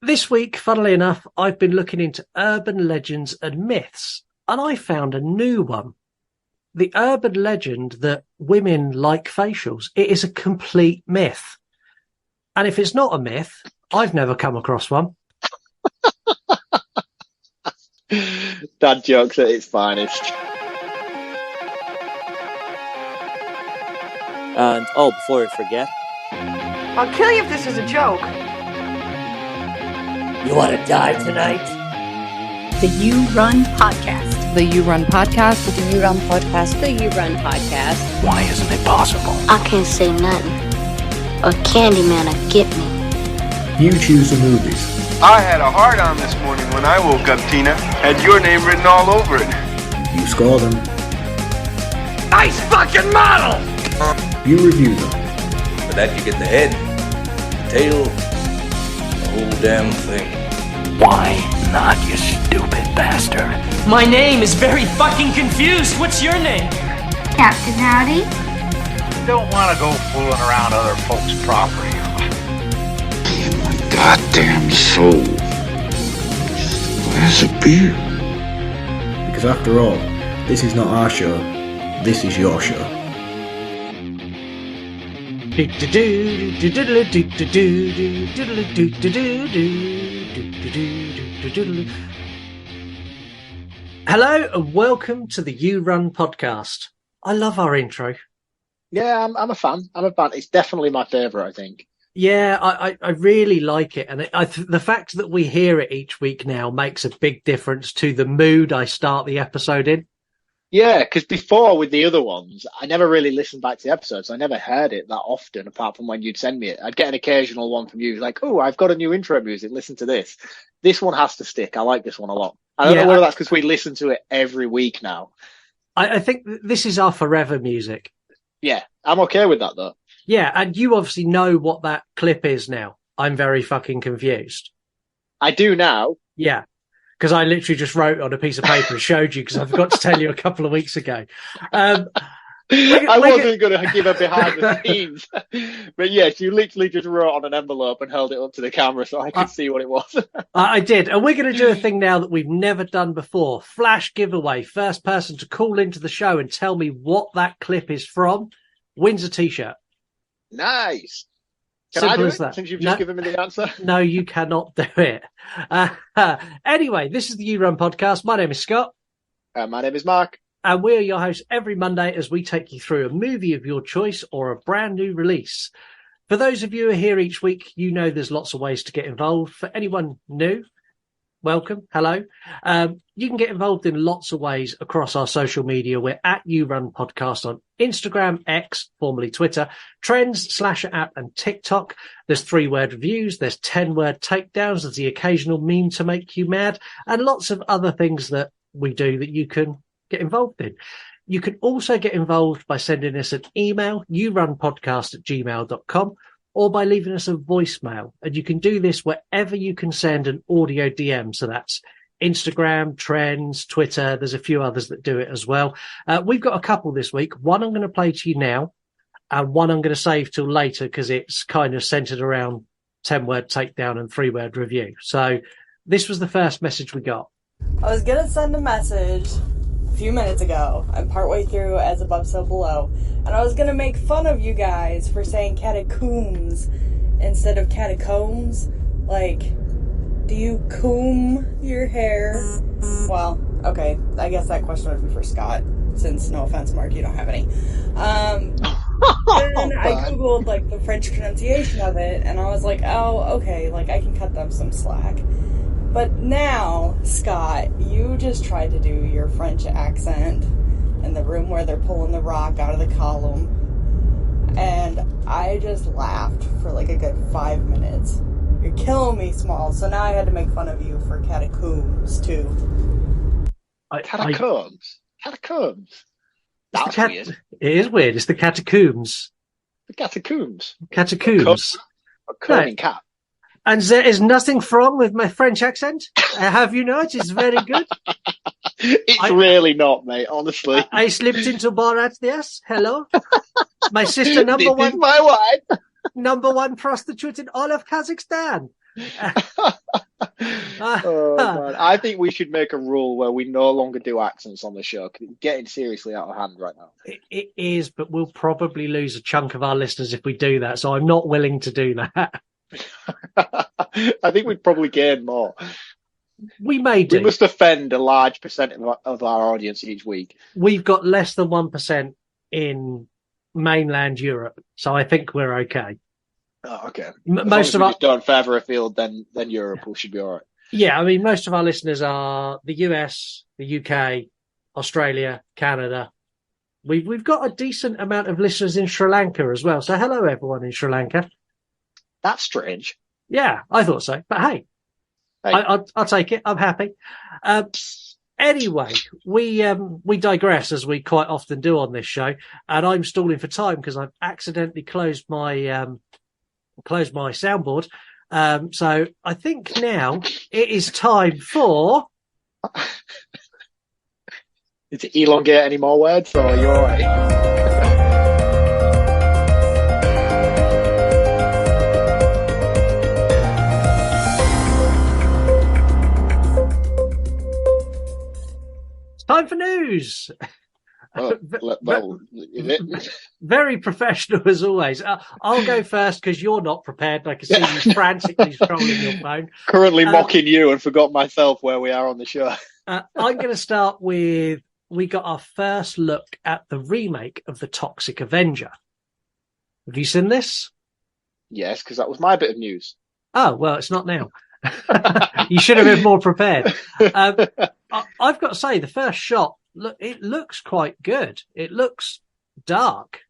This week, funnily enough, I've been looking into urban legends and myths, and I found a new one. The urban legend that women like facials. It is a complete myth. And if it's not a myth, I've never come across one. Dad jokes at its finest. And, before I forget, I'll kill you if this is a joke. You want to die tonight? The You Run Podcast. The You Run Podcast. The You Run Podcast. The You Run Podcast. Why isn't it possible? I can't say nothing. Or Candyman'll get me. You choose the movies. I had a heart on this morning when I woke up, Tina. Had your name written all over it. You score them. Nice fucking model! You review them. For that you get the head, the tail, the whole damn thing. Why not, you stupid bastard? My name is very fucking confused. What's your name? Captain Howdy. You don't want to go fooling around other folks' property. In my goddamn soul. Where's a beer? Because after all, this is not our show. This is your show. Hello and welcome to the You Run Podcast. I love our intro. Yeah, I'm a fan. It's definitely my favourite, I think. Yeah, I really like it. And the fact that we hear it each week now makes a big difference to the mood I start the episode in. Yeah, because before with the other ones, I never really listened back to the episodes. I never heard it that often, apart from when you'd send me it. I'd get an occasional one from you, like, "Oh, I've got a new intro music. Listen to this." This one has to stick. I like this one a lot. I don't know whether that's because we listen to it every week now. I think this is our forever music. Yeah, I'm okay with that, though. Yeah, and you obviously know what that clip is now. I'm very fucking confused. I do now. Yeah. Because I literally just wrote on a piece of paper and showed you because I forgot to tell you a couple of weeks ago. I wasn't going to give a behind the scenes. But yes, you literally just wrote on an envelope and held it up to the camera so I could see what it was. I did. And we're going to do a thing now that we've never done before. Flash giveaway. First person to call into the show and tell me what that clip is from wins a T-shirt. Nice. Can Simple I do as it, that. since you've just given me the answer? No, you cannot do it. Anyway, this is the You Run Podcast. My name is Scott. My name is Mark. And we are your hosts every Monday as we take you through a movie of your choice or a brand new release. For those of you who are here each week, you know there's lots of ways to get involved. For anyone new, welcome. Hello. You can get involved in lots of ways across our social media. We're at You Run Podcast on Instagram, X, formerly Twitter, Trends, Slasher app, and TikTok. There's 3-word reviews. There's 10-word takedowns. There's the occasional meme to make you mad, and lots of other things that we do that you can get involved in. You can also get involved by sending us an email, yourunpodcast@gmail.com, or by leaving us a voicemail. And you can do this wherever you can send an audio DM. So that's Instagram, Trends, Twitter. There's a few others that do it as well. We've got a couple this week. One I'm going to play to you now, and one I'm going to save till later because it's kind of centered around 10-word takedown and 3-word review. So this was the first message we got. I was going to send a message a few minutes ago. I'm partway through As Above, So Below. And I was going to make fun of you guys for saying catacombs instead of catacombs. Like, do you comb your hair? Well, okay, I guess that question would be for Scott, since, no offense, Mark, you don't have any. Then I googled, like, the French pronunciation of it, and I was like, oh, okay, like, I can cut them some slack. But now, Scott, you just tried to do your French accent in the room where they're pulling the rock out of the column, and I just laughed for, like, a good 5 minutes. You're killing me, Small. So now I had to make fun of you for catacombs, too. Catacombs? Catacombs? That's weird. It is weird. It's the catacombs. The catacombs? Catacombs. A combing cat. And there is nothing wrong with my French accent. Have you not? It's very good. It's really not, mate, honestly. I slipped into Borat, yes. Hello. My sister, number one. My wife. Number one prostitute in all of Kazakhstan. Oh, man. I think we should make a rule where we no longer do accents on the show. 'Cause it's getting seriously out of hand right now. It is, but we'll probably lose a chunk of our listeners if we do that. So I'm not willing to do that. I think we'd probably gain more. We may do. We must offend a large percent of our audience each week. We've got less than 1% in mainland Europe, so I think we're okay. Oh, okay. Most of we our just don't further afield than Europe, we should be all right. Yeah, I mean, most of our listeners are the US, the UK, Australia, Canada. We've got a decent amount of listeners in Sri Lanka as well. So hello, everyone in Sri Lanka. That's strange. Yeah, I thought so. But hey. I'll take it. I'm happy. Anyway, we digress, as we quite often do on this show, and I'm stalling for time because I've accidentally closed my soundboard. So I think now it is time for. Did it elongate any more words, or are you all right? Time for news. Well, is it? Very professional as always. I'll go first because you're not prepared. I can see you frantically scrolling your phone. Currently mocking you and forgot myself where we are on the show. I'm going to start with, we got our first look at the remake of The Toxic Avenger. Have you seen this? Yes, because that was my bit of news. Oh, well, it's not now. You should have been more prepared. I've got to say, the first shot, it looks quite good. It looks dark.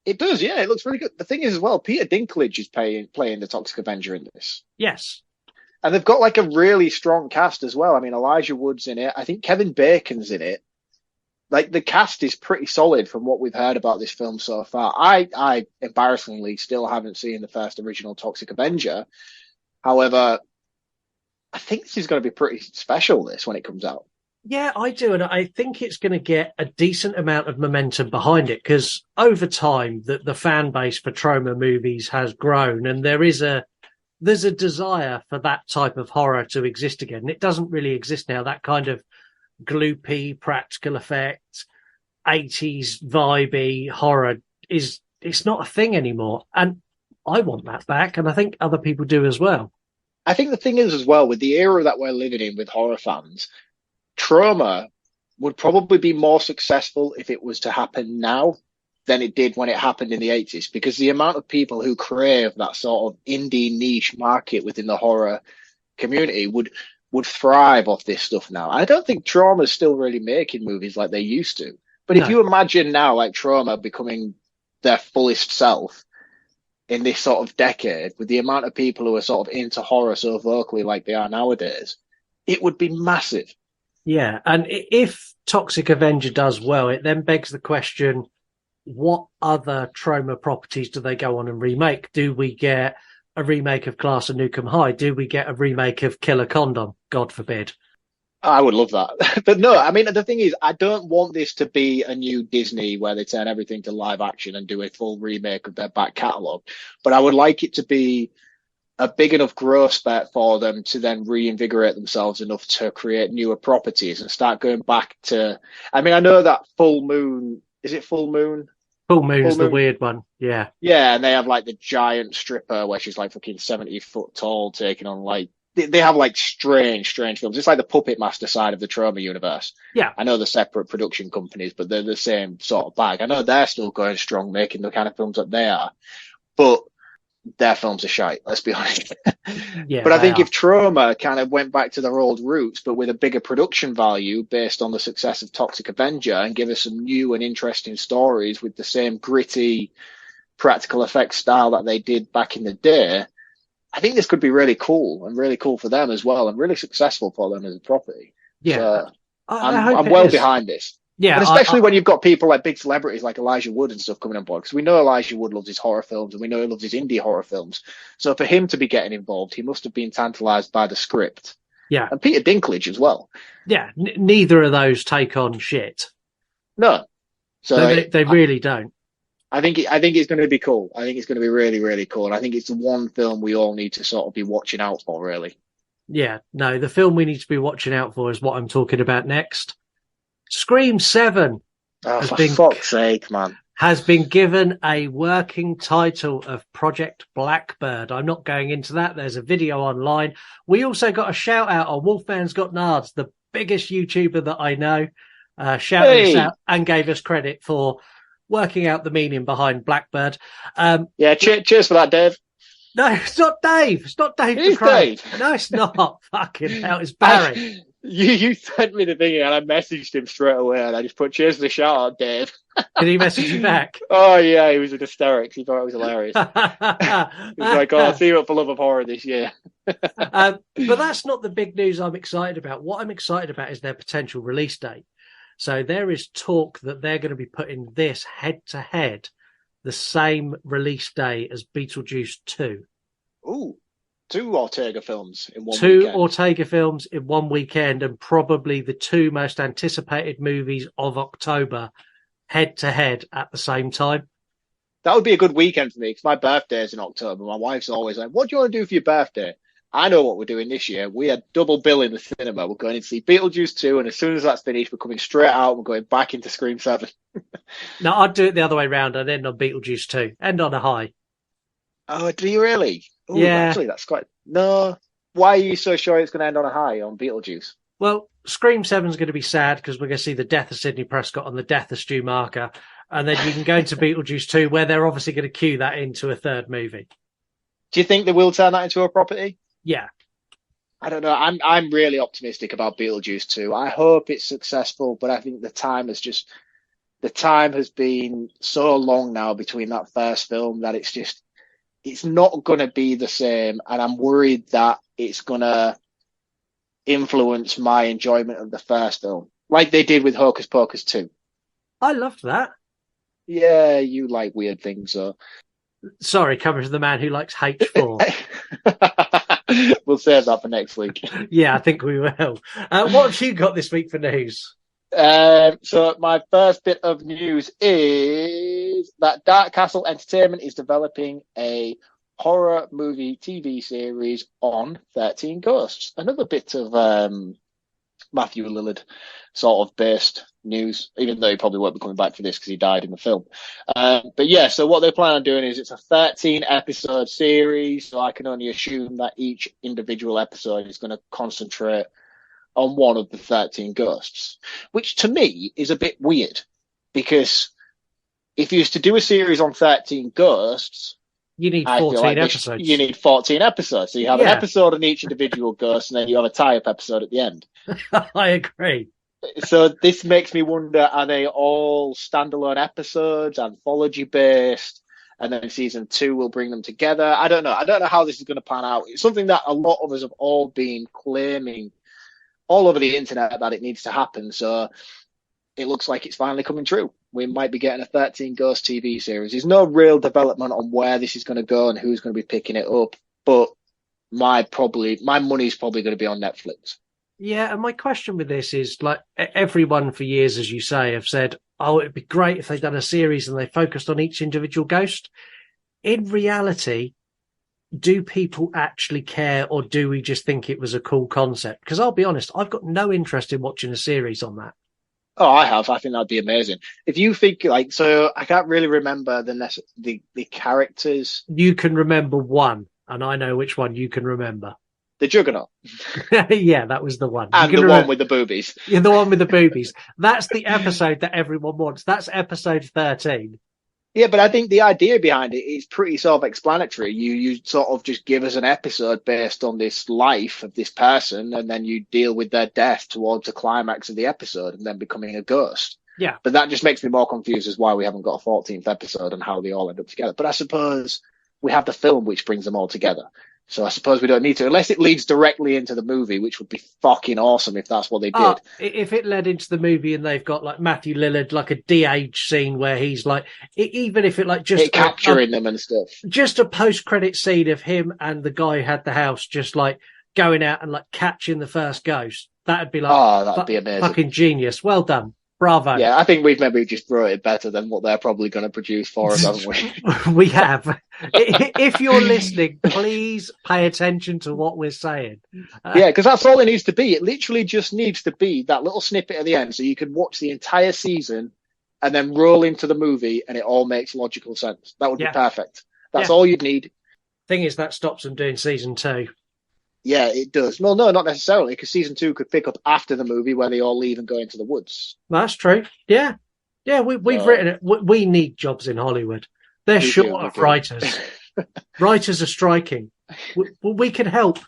It does, yeah. It looks really good. The thing is, as well, Peter Dinklage is playing the Toxic Avenger in this. Yes. And they've got like a really strong cast as well. I mean, Elijah Wood's in it. I think Kevin Bacon's in it. Like, the cast is pretty solid from what we've heard about this film so far. I embarrassingly still haven't seen the first original Toxic Avenger. However, I think this is going to be pretty special, this, when it comes out. Yeah, I do. And I think it's going to get a decent amount of momentum behind it because over time, the fan base for trauma movies has grown, and there's a desire for that type of horror to exist again. And it doesn't really exist now. That kind of gloopy, practical effect, 80s vibey horror it's not a thing anymore. And I want that back, and I think other people do as well. I think the thing is, as well, with the era that we're living in with horror fans, trauma would probably be more successful if it was to happen now than it did when it happened in the 80s, because the amount of people who crave that sort of indie niche market within the horror community would thrive off this stuff now. I don't think Trauma's still really making movies like they used to. But if you imagine now, like, Trauma becoming their fullest self in this sort of decade, with the amount of people who are sort of into horror so vocally like they are nowadays, it would be massive. Yeah, and if Toxic Avenger does well, it then begs the question, what other trauma properties do they go on and remake? Do we get a remake of Class of Nukem High? Do we get a remake of Killer Condom? God forbid. I would love that. But no, I mean, the thing is, I don't want this to be a new Disney where they turn everything to live action and do a full remake of their back catalogue. But I would like it to be a big enough growth spurt for them to then reinvigorate themselves enough to create newer properties and start going back to, I mean, I know that Full Moon, is it Full Moon? Full Moon's the weird one. Yeah. Yeah. And they have like the giant stripper where she's like fucking 70 foot tall, taking on like, they have like strange films. It's like the Puppet Master side of the Trauma universe. Yeah. I know they're separate production companies, but they're the same sort of bag. I know they're still going strong, making the kind of films that they are, but their films are shite, let's be honest. Yeah, but I think if Trauma kind of went back to their old roots, but with a bigger production value based on the success of Toxic Avenger, and give us some new and interesting stories with the same gritty practical effects style that they did back in the day, I think this could be really cool, and really cool for them as well, and really successful for them as a property. Yeah. So I'm well behind this. Yeah. And especially when you've got people like big celebrities like Elijah Wood and stuff coming on board, because we know Elijah Wood loves his horror films, and we know he loves his indie horror films. So for him to be getting involved, he must have been tantalized by the script. Yeah. And Peter Dinklage as well. Yeah. Neither of those take on shit. No. So they really don't. I think it's going to be cool. I think it's going to be really, really cool. And I think it's the one film we all need to sort of be watching out for, really. Yeah, no, the film we need to be watching out for is what I'm talking about next. Scream 7 Oh, for fuck's sake, man. Has been given a working title of Project Blackbird. I'm not going into that. There's a video online. We also got a shout out on Wolfman's Got Nards, the biggest YouTuber that I know, shouted us out and gave us credit for working out the meaning behind Blackbird. Cheers for that, Dave. No, it's not Dave. It's not Dave. It's Dave. No, it's not. Fucking hell, it's Barry. You sent me the thing and I messaged him straight away and I just put cheers for the shout out, Dave. Did he message you back? Oh yeah, he was in hysterics. He thought it was hilarious. He was like, I'll see you up for Love of Horror this year. But that's not the big news I'm excited about. What I'm excited about is their potential release date. So there is talk that they're going to be putting this head to head the same release day as Beetlejuice 2. Ooh. 2 Ortega films in one weekend. 2 Ortega films in one weekend, and probably the 2 most anticipated movies of October head to head at the same time. That would be a good weekend for me because my birthday is in October. My wife's always like, what do you want to do for your birthday? I know what we're doing this year. We had double bill in the cinema. We're going to see Beetlejuice 2, and as soon as that's finished, we're coming straight out. We're going back into Scream 7. No, I'd do it the other way round. I'd end on Beetlejuice 2. End on a high. Oh, do you really? Ooh, yeah. Actually, that's quite... No. Why are you so sure it's going to end on a high on Beetlejuice? Well, Scream 7 is going to be sad because we're going to see the death of Sidney Prescott and the death of Stu Marker. And then you can go into Beetlejuice 2, where they're obviously going to cue that into a third movie. Do you think they will turn that into a property? Yeah. I don't know. I'm really optimistic about Beetlejuice 2. I hope it's successful, but I think the time has been so long now between that first film that it's not going to be the same, and I'm worried that it's going to influence my enjoyment of the first film, like they did with Hocus Pocus 2. I loved that. Yeah, you like weird things, so... Sorry, coming from the man who likes H4. We'll save that for next week. Yeah, I think we will. What have you got this week for news? So my first bit of news is that Dark Castle Entertainment is developing a horror movie TV series on 13 Ghosts. Another bit of Matthew Lillard sort of based news, even though he probably won't be coming back for this because he died in the film. But yeah, so what they plan on doing is it's a 13 episode series, so I can only assume that each individual episode is going to concentrate on one of the 13 ghosts, which to me is a bit weird because if you used to do a series on 13 ghosts, you need 14 episodes. You need 14 episodes. So you have an episode on each individual ghost and then you have a tie-up episode at the end. I agree. So this makes me wonder, are they all standalone episodes, anthology based, and then season 2 will bring them together? I don't know. I don't know how this is going to pan out. It's something that a lot of us have all been claiming all over the internet that it needs to happen. So it looks like it's finally coming true. We might be getting a 13 Ghost TV series. There's no real development on where this is going to go and who's going to be picking it up. But my money's probably going to be on Netflix. Yeah, and my question with this is, like, everyone for years, as you say, have said, oh, it'd be great if they'd done a series and they focused on each individual ghost. In reality, do people actually care, or do we just think it was a cool concept? Because I'll be honest, I've got no interest in watching a series on that. Oh, I have. I think that'd be amazing. If you think so I can't really remember the characters. You can remember one, and I know which one you can remember. The Juggernaut. Yeah, that was the one. And the one with the boobies. Yeah, the one with the boobies. That's the episode that everyone wants. That's episode 13. Yeah, but I think the idea behind it is pretty self-explanatory. You sort of just give us an episode based on this life of this person, and then you deal with their death towards the climax of the episode and then becoming a ghost. Yeah. But that just makes me more confused as why we haven't got a 14th episode and how they all end up together. But I suppose we have the film which brings them all together. So I suppose we don't need to, unless it leads directly into the movie, which would be fucking awesome if that's what they did. If it led into the movie and they've got like Matthew Lillard, like a de-age scene where he's like, even if it like just capturing them and stuff, just a post-credit scene of him and the guy who had the house just like going out and like catching the first ghost, that'd be like, that'd be amazing, fucking genius. Well done. Bravo. Yeah, I think we've maybe just wrote it better than what they're probably going to produce for us, haven't we? We have. If you're listening, please pay attention to what we're saying. Yeah, because that's all it needs to be. It literally just needs to be that little snippet at the end so you can watch the entire season and then roll into the movie and it all makes logical sense. That would be perfect. That's all you'd need. Thing is, that stops them doing season 2. Yeah, it does. Well, no, not necessarily, because season 2 could pick up after the movie where they all leave and go into the woods. That's true. Yeah. Yeah, we've written it. We need jobs in Hollywood. They're short of writers. Writers are striking. We can help.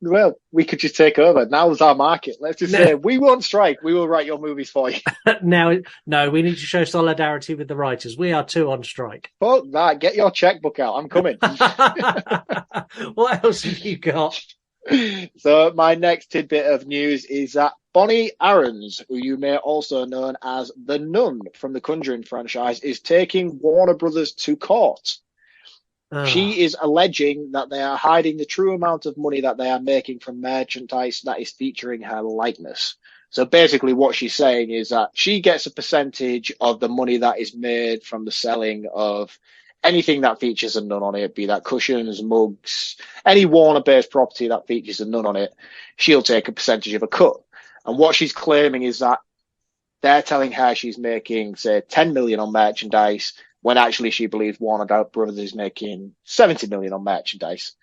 Well, we could just take over. Now's our market. Let's just say, we won't strike. We will write your movies for you. No, we need to show solidarity with the writers. We are 2 on strike. Well, right, get your checkbook out. I'm coming. What else have you got? So my next tidbit of news is that Bonnie Aarons, who you may also know as the Nun from the Conjuring franchise, is taking Warner Brothers to court. She is alleging that they are hiding the true amount of money that they are making from merchandise that is featuring her likeness. So basically what she's saying is that she gets a percentage of the money that is made from the selling of anything that features a nun on it, be that cushions, mugs, any Warner-based property that features a nun on it, she'll take a percentage of a cut. And what she's claiming is that they're telling her she's making, say, 10 million on merchandise, when actually she believes Warner Brothers is making 70 million on merchandise.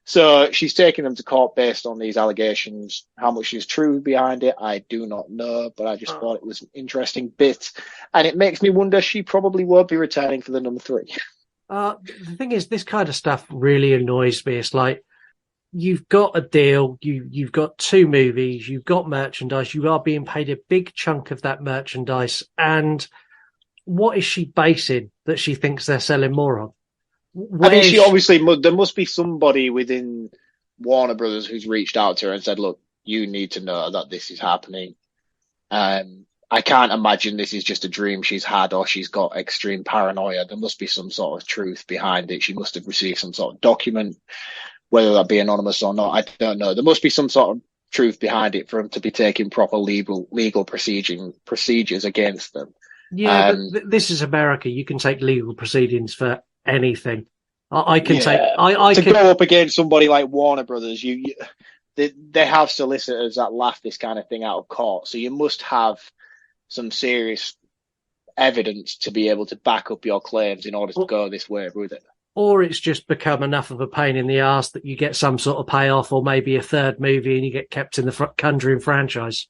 So she's taking them to court based on these allegations. How much is true behind it, I do not know, but I just thought it was an interesting bit. And it makes me wonder she probably won't be returning for the number 3. The thing is, this kind of stuff really annoys me. It's like, you've got a deal, you've got 2 movies, you've got merchandise, you are being paid a big chunk of that merchandise, and what is she basing that she thinks they're selling more on? I mean, she obviously, there must be somebody within Warner Brothers who's reached out to her and said, look, you need to know that this is happening. I can't imagine this is just a dream she's had or she's got extreme paranoia. There must be some sort of truth behind it. She must have received some sort of document, whether that be anonymous or not, I don't know. There must be some sort of truth behind it for them to be taking proper legal procedures against them. Yeah, but this is America. You can take legal proceedings for anything. I can go up against somebody like Warner Brothers. They have solicitors that laugh this kind of thing out of court. So you must have some serious evidence to be able to back up your claims in order to go this way with it. Or it's just become enough of a pain in the arse that you get some sort of payoff, or maybe a 3rd movie and you get kept in the Conjuring franchise.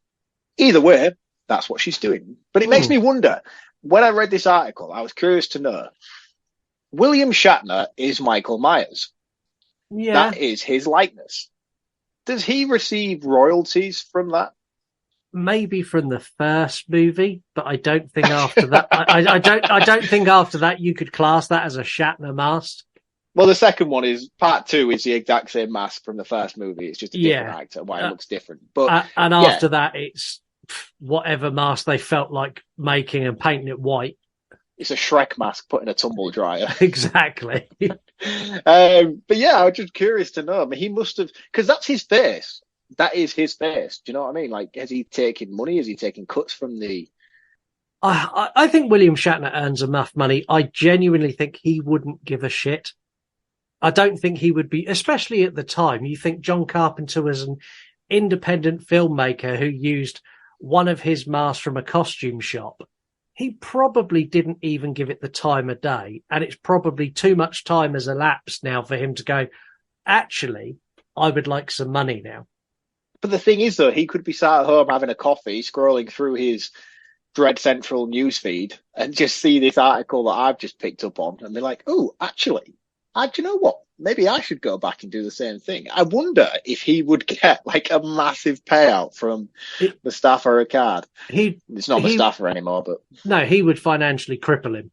Either way, that's what she's doing. But it makes me wonder, when I read this article, I was curious to know, William Shatner is Michael Myers. Yeah. That is his likeness. Does he receive royalties from that? Maybe from the first movie, but I don't think after that. I don't think after that you could class that as a Shatner mask. Well, the second one is part 2 is the exact same mask from the first movie. It's just a different actor. Why it looks different. But and after that, it's whatever mask they felt like making and painting it white. It's a Shrek mask put in a tumble dryer. Exactly. But yeah, I was just curious to know. I mean, he must have, because that's his face. That is his face. Do you know what I mean? Like, has he taken money? Has he taken cuts from the... I think William Shatner earns enough money. I genuinely think he wouldn't give a shit. I don't think he would be, especially at the time. You think John Carpenter was an independent filmmaker who used one of his masks from a costume shop. He probably didn't even give it the time of day. And it's probably too much time has elapsed now for him to go, actually, I would like some money now. But the thing is, though, he could be sat at home having a coffee, scrolling through his Dread Central newsfeed and just see this article that I've just picked up on and be like, oh, actually, do you know what? Maybe I should go back and do the same thing. I wonder if he would get like a massive payout from Mustafa Akkad. It's not Mustafa anymore, but... No, he would financially cripple him.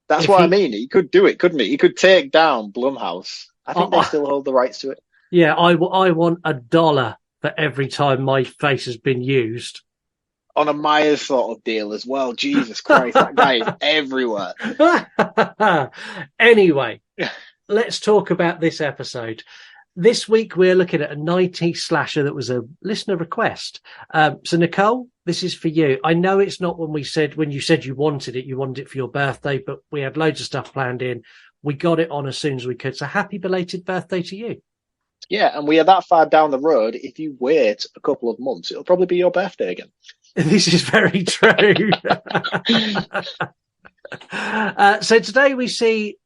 That's what I mean. He could do it, couldn't he? He could take down Blumhouse. I think they still hold the rights to it. Yeah, I want $1 for every time my face has been used. On a Myers sort of deal as well. Jesus Christ, that guy is everywhere. Anyway, let's talk about this episode. This week, we're looking at a 90s slasher that was a listener request. So, Nicole, this is for you. I know it's not when you said you wanted it for your birthday, but we had loads of stuff planned in. We got it on as soon as we could. So happy belated birthday to you. Yeah, and we are that far down the road. If you wait a couple of months, it'll probably be your birthday again. This is very true. So today we see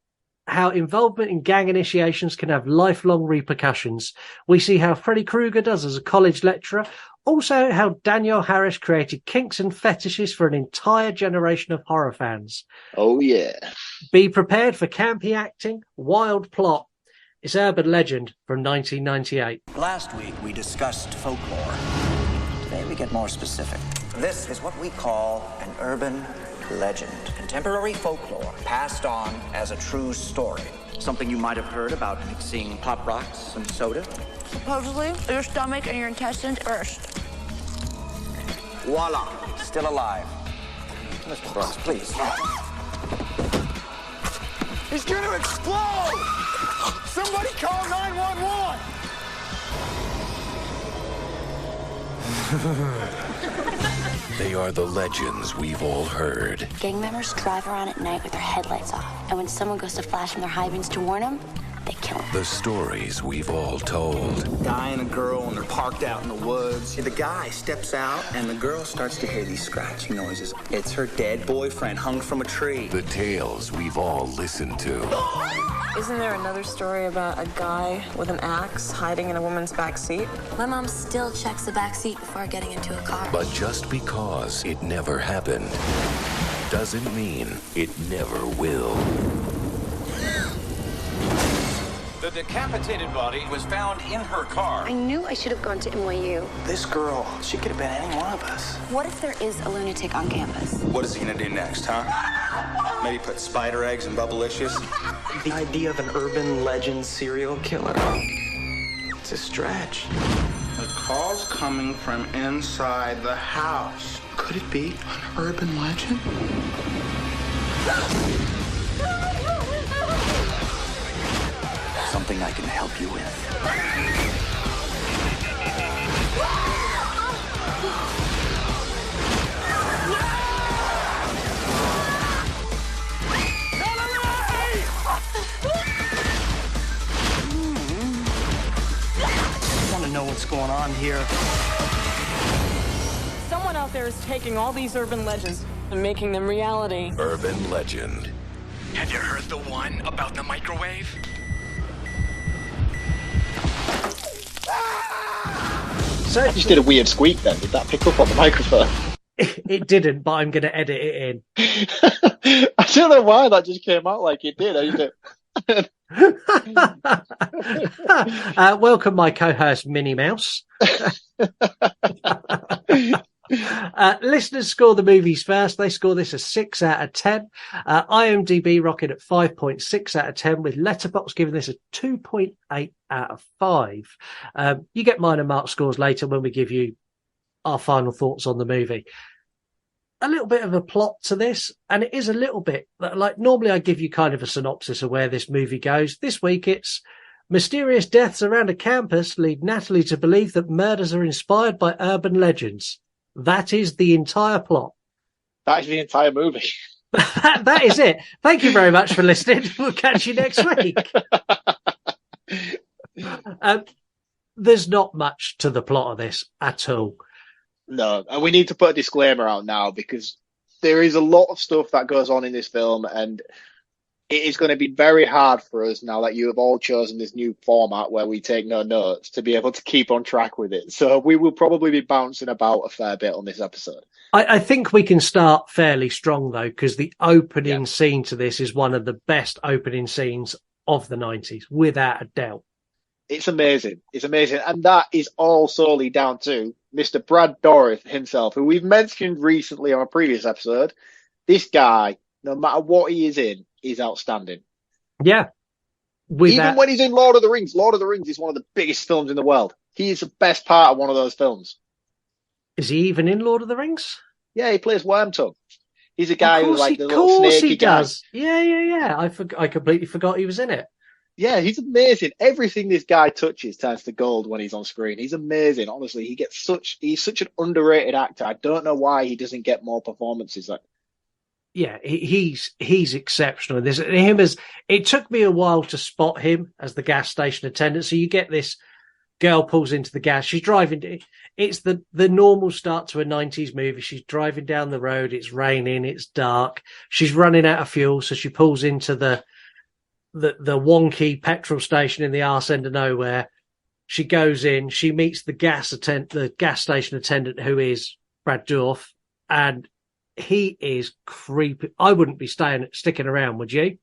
how involvement in gang initiations can have lifelong repercussions. We see how Freddy Krueger does as a college lecturer. Also, how Danielle Harris created kinks and fetishes for an entire generation of horror fans. Oh, yeah. Be prepared for campy acting, wild plot. It's Urban Legend from 1998. Last week, we discussed folklore. Today, we get more specific. This is what we call an urban legend. Contemporary folklore passed on as a true story. Something you might have heard about mixing pop rocks and soda. Supposedly, your stomach and your intestines burst. Voila, still alive. Mr. Brooks, please. He's gonna explode! Somebody call 911! They are the legends we've all heard. Gang members drive around at night with their headlights off, and when someone goes to flash from their high beams to warn them, they kill them. The stories we've all told. A guy and a girl, and they're parked out in the woods. The guy steps out, and the girl starts to hear these scratching noises. It's her dead boyfriend hung from a tree. The tales we've all listened to. Isn't there another story about a guy with an axe hiding in a woman's back seat? My mom still checks the back seat before getting into a car. But just because it never happened doesn't mean it never will. The decapitated body was found in her car. I knew I should have gone to NYU. This girl, she could have been any one of us. What if there is a lunatic on campus? What is he gonna do next, huh? Maybe put spider eggs in Bubblicious? The idea of an urban legend serial killer. It's a stretch. The call's coming from inside the house. Could it be an urban legend? Something I can help you with. I want to know what's going on here. Someone out there is taking all these urban legends and making them reality. Urban Legend. Have you heard the one about the microwave? So I just did a weird squeak then. Did that pick up on the microphone? It didn't, but I'm going to edit it in. I don't know why that just came out like it did. I just welcome, my co-host Minnie Mouse. Listeners score the movies first. They score this a 6 out of 10. IMDb rocking at 5.6 out of 10, with Letterboxd giving this a 2.8 out of 5. You get mine and Mark's scores later when we give you our final thoughts on the movie. A little bit of a plot to this, and it is a little bit like normally I give you kind of a synopsis of where this movie goes. This week it's mysterious deaths around a campus lead Natalie to believe that murders are inspired by urban legends. That is the entire plot. That is the entire movie. That is it. Thank you very much for listening. We'll catch you next week. There's not much to the plot of this at all. No, and we need to put a disclaimer out now because there is a lot of stuff that goes on in this film, and it is going to be very hard for us now that you have all chosen this new format where we take no notes to be able to keep on track with it. So we will probably be bouncing about a fair bit on this episode. I think we can start fairly strong, though, because the opening scene to this is one of the best opening scenes of the 90s, without a doubt. It's amazing. It's amazing. And that is all solely down to Mr. Brad Dourif himself, who we've mentioned recently on a previous episode. This guy, no matter what he is in, is outstanding. Yeah. Even when he's in Lord of the Rings is one of the biggest films in the world. He is the best part of one of those films. Is he even in Lord of the Rings? Yeah, he plays Wormtongue. He's a guy who's like the little snaky guy. Does. Yeah. I completely forgot he was in it. Yeah, he's amazing. Everything this guy touches turns to gold when he's on screen. He's amazing. Honestly, he's such an underrated actor. I don't know why he doesn't get more performances. Yeah, he's exceptional. It took me a while to spot him as the gas station attendant. So you get this girl pulls into the gas. She's driving. It's the normal start to a 90s movie. She's driving down the road. It's raining. It's dark. She's running out of fuel. So she pulls into the wonky petrol station in the arse end of nowhere. She goes in. She meets the gas station attendant, who is Brad Dourif, and he is creepy. I wouldn't be sticking around, would you?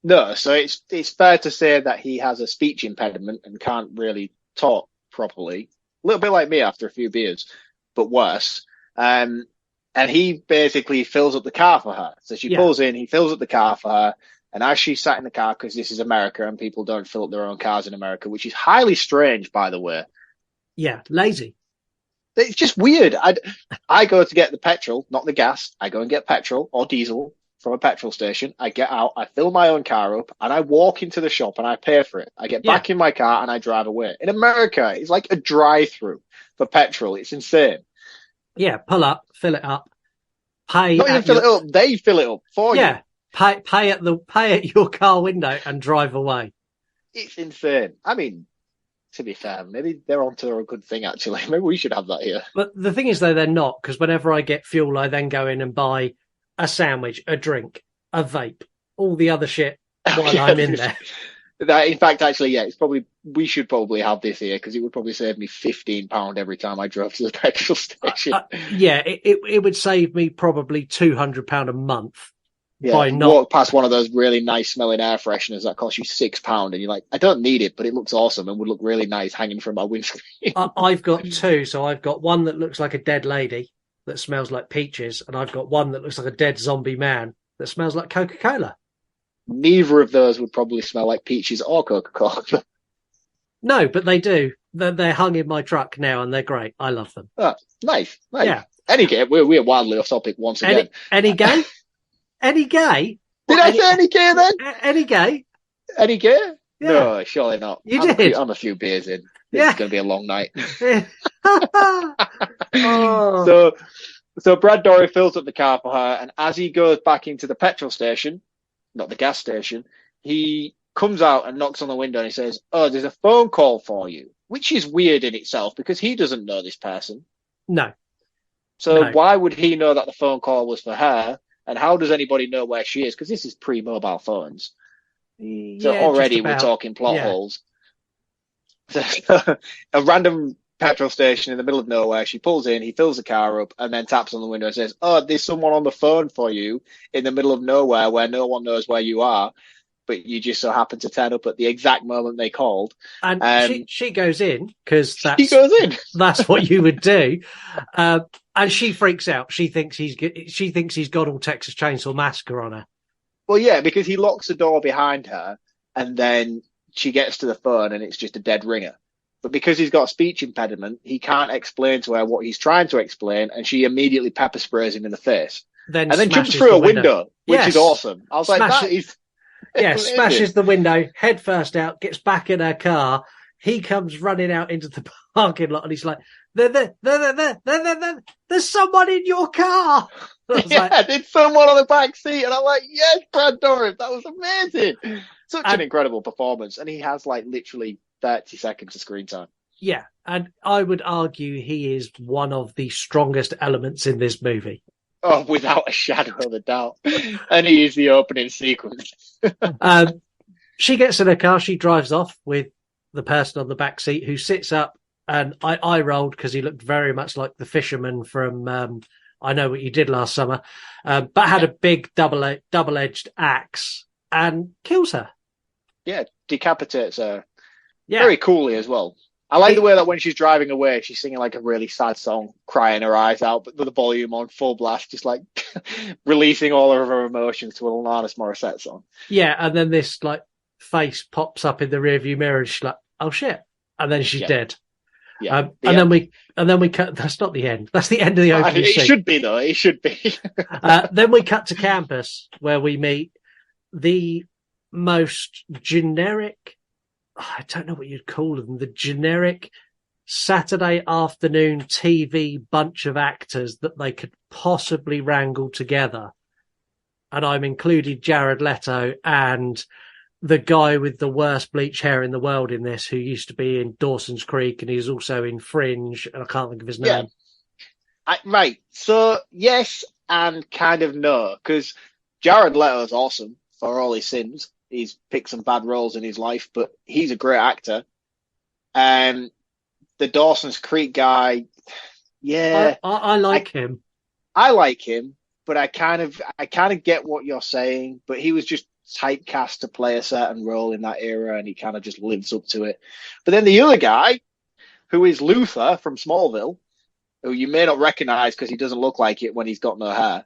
No, so it's fair to say that he has a speech impediment and can't really talk properly. A little bit like me after a few beers, but worse. And he basically fills up the car for her. So she pulls in, he fills up the car for her. And as she's sat in the car, because this is America and people don't fill up their own cars in America, which is highly strange, by the way. Yeah, lazy. It's just weird. I go to get the petrol, not the gas. I go and get petrol or diesel from a petrol station. I get out, I fill my own car up, and I walk into the shop and I pay for it. I get back in my car and I drive away. In America, it's like a drive-through for petrol. It's insane. Yeah, pull up, fill it up, pay. Not even fill it up. They fill it up for you. Yeah. Pay at your car window and drive away. It's insane. I mean, to be fair, maybe they're onto a good thing, actually. Maybe we should have that here. But the thing is, though, they're not, because whenever I get fuel, I then go in and buy a sandwich, a drink, a vape, all the other shit while I'm in there. In fact, actually, yeah, we should probably have this here, because it would probably save me £15 every time I drove to the petrol station. Yeah, it would save me probably £200 a month. Yeah, walk past one of those really nice smelling air fresheners that cost you £6, and you're like, I don't need it, but it looks awesome and would look really nice hanging from my windscreen. I've got two, so I've got one that looks like a dead lady that smells like peaches, and I've got one that looks like a dead zombie man that smells like Coca-Cola. Neither of those would probably smell like peaches or Coca-Cola. No, but they do. They're hung in my truck now, and they're great. I love them. Oh, nice. Yeah. Any gay? We're wildly off topic once again. Any gay? Any gay? Did I say any gay then? Any gay? Any gay? Yeah. No, surely not. You did. I'm a few beers in. Yeah. It's going to be a long night. Oh. So Brad Dourif fills up the car for her, and as he goes back into the petrol station, not the gas station, he comes out and knocks on the window and he says, "Oh, there's a phone call for you," which is weird in itself because he doesn't know this person. No. So why would he know that the phone call was for her? And how does anybody know where she is? Because this is pre-mobile phones. So already we're talking plot holes. A random petrol station in the middle of nowhere. She pulls in, he fills the car up, and then taps on the window and says, "Oh, there's someone on the phone for you in the middle of nowhere where no one knows where you are, but you just so happen to turn up at the exact moment they called." And she goes in because that's what you would do. And she freaks out. She thinks he's got all Texas Chainsaw Massacre on her. Well, yeah, because he locks the door behind her, and then she gets to the phone, and it's just a dead ringer. But because he's got a speech impediment, he can't explain to her what he's trying to explain, and she immediately pepper sprays him in the face. Then jumps through a window, which is awesome. I was like, that is... Yeah, smashes the window, head first out, gets back in her car. He comes running out into the parking lot, and he's like, there's someone in your car. There's someone on the back seat, and I'm like, yes, Brad Dourif, that was amazing. Such an incredible performance, and he has like literally 30 seconds of screen time. Yeah, and I would argue he is one of the strongest elements in this movie. Oh, without a shadow of a doubt. And he is the opening sequence. She gets in her car, she drives off with the person on the back seat who sits up, and I rolled because he looked very much like the fisherman from I Know What You Did Last Summer, but had a big double-edged axe and kills her. Yeah, decapitates her. Yeah. Very coolly as well. I like the way that when she's driving away, she's singing like a really sad song, crying her eyes out, but with the volume on full blast, just like releasing all of her emotions to an Alanis Morissette song. Yeah, and then this like face pops up in the rearview mirror, and she's like, "Oh shit!" And then she's dead. Yeah, then we cut. That's not the end. That's the end of the opening scene. It should be though. It should be. Then we cut to campus where we meet the most generic, I don't know what you'd call them, the generic Saturday afternoon TV bunch of actors that they could possibly wrangle together. And I'm including Jared Leto and the guy with the worst bleach hair in the world in this, who used to be in Dawson's Creek, and he's also in Fringe, and I can't think of his name. Right. So, yes and kind of no, because Jared Leto's awesome for all his sins. He's picked some bad roles in his life, but he's a great actor. The Dawson's Creek guy, yeah. I like him. I like him, but I kind of get what you're saying, but he was just typecast to play a certain role in that era, and he kind of just lives up to it. But then the other guy, who is Luther from Smallville, who you may not recognize because he doesn't look like it when he's got no hair,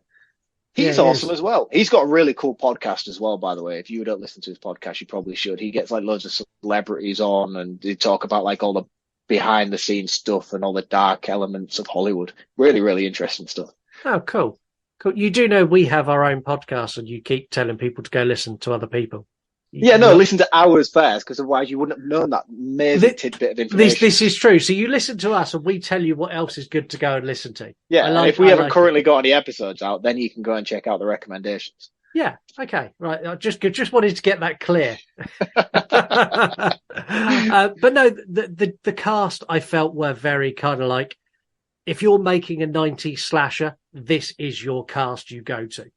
he's awesome as well. He's got a really cool podcast as well, by the way. If you don't listen to his podcast, you probably should. He gets like loads of celebrities on, and they talk about like all the behind the scenes stuff and all the dark elements of Hollywood. Really, really interesting stuff. Oh, cool. Cool. You do know we have our own podcast, and you keep telling people to go listen to other people. Listen to ours first, because otherwise you wouldn't have known that amazing tidbit of information. This is true. So you listen to us, and we tell you what else is good to go and listen to. Yeah, and if we haven't currently got any episodes out, then you can go and check out the recommendations. Yeah. Okay. Right. I just wanted to get that clear. But no, the cast I felt were very kind of like, if you're making a 90s slasher, this is your cast you go to.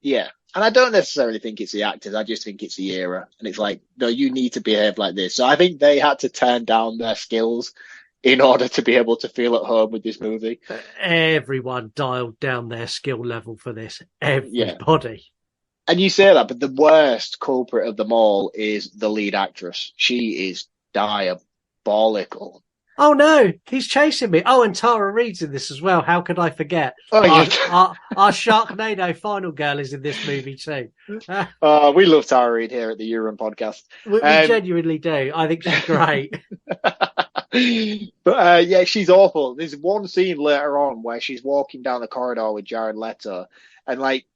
Yeah. And I don't necessarily think it's the actors. I just think it's the era. And it's like, no, you need to behave like this. So I think they had to turn down their skills in order to be able to feel at home with this movie. Everyone dialed down their skill level for this. Everybody. Yeah. And you say that, but the worst culprit of them all is the lead actress. She is diabolical. Oh no, he's chasing me. Oh, and Tara Reid's in this as well. How could I forget? Oh, our Sharknado final girl is in this movie too. We love Tara Reid here at the Urine podcast. We genuinely do. I think she's great. But yeah, she's awful. There's one scene later on where she's walking down the corridor with Jared Leto, and like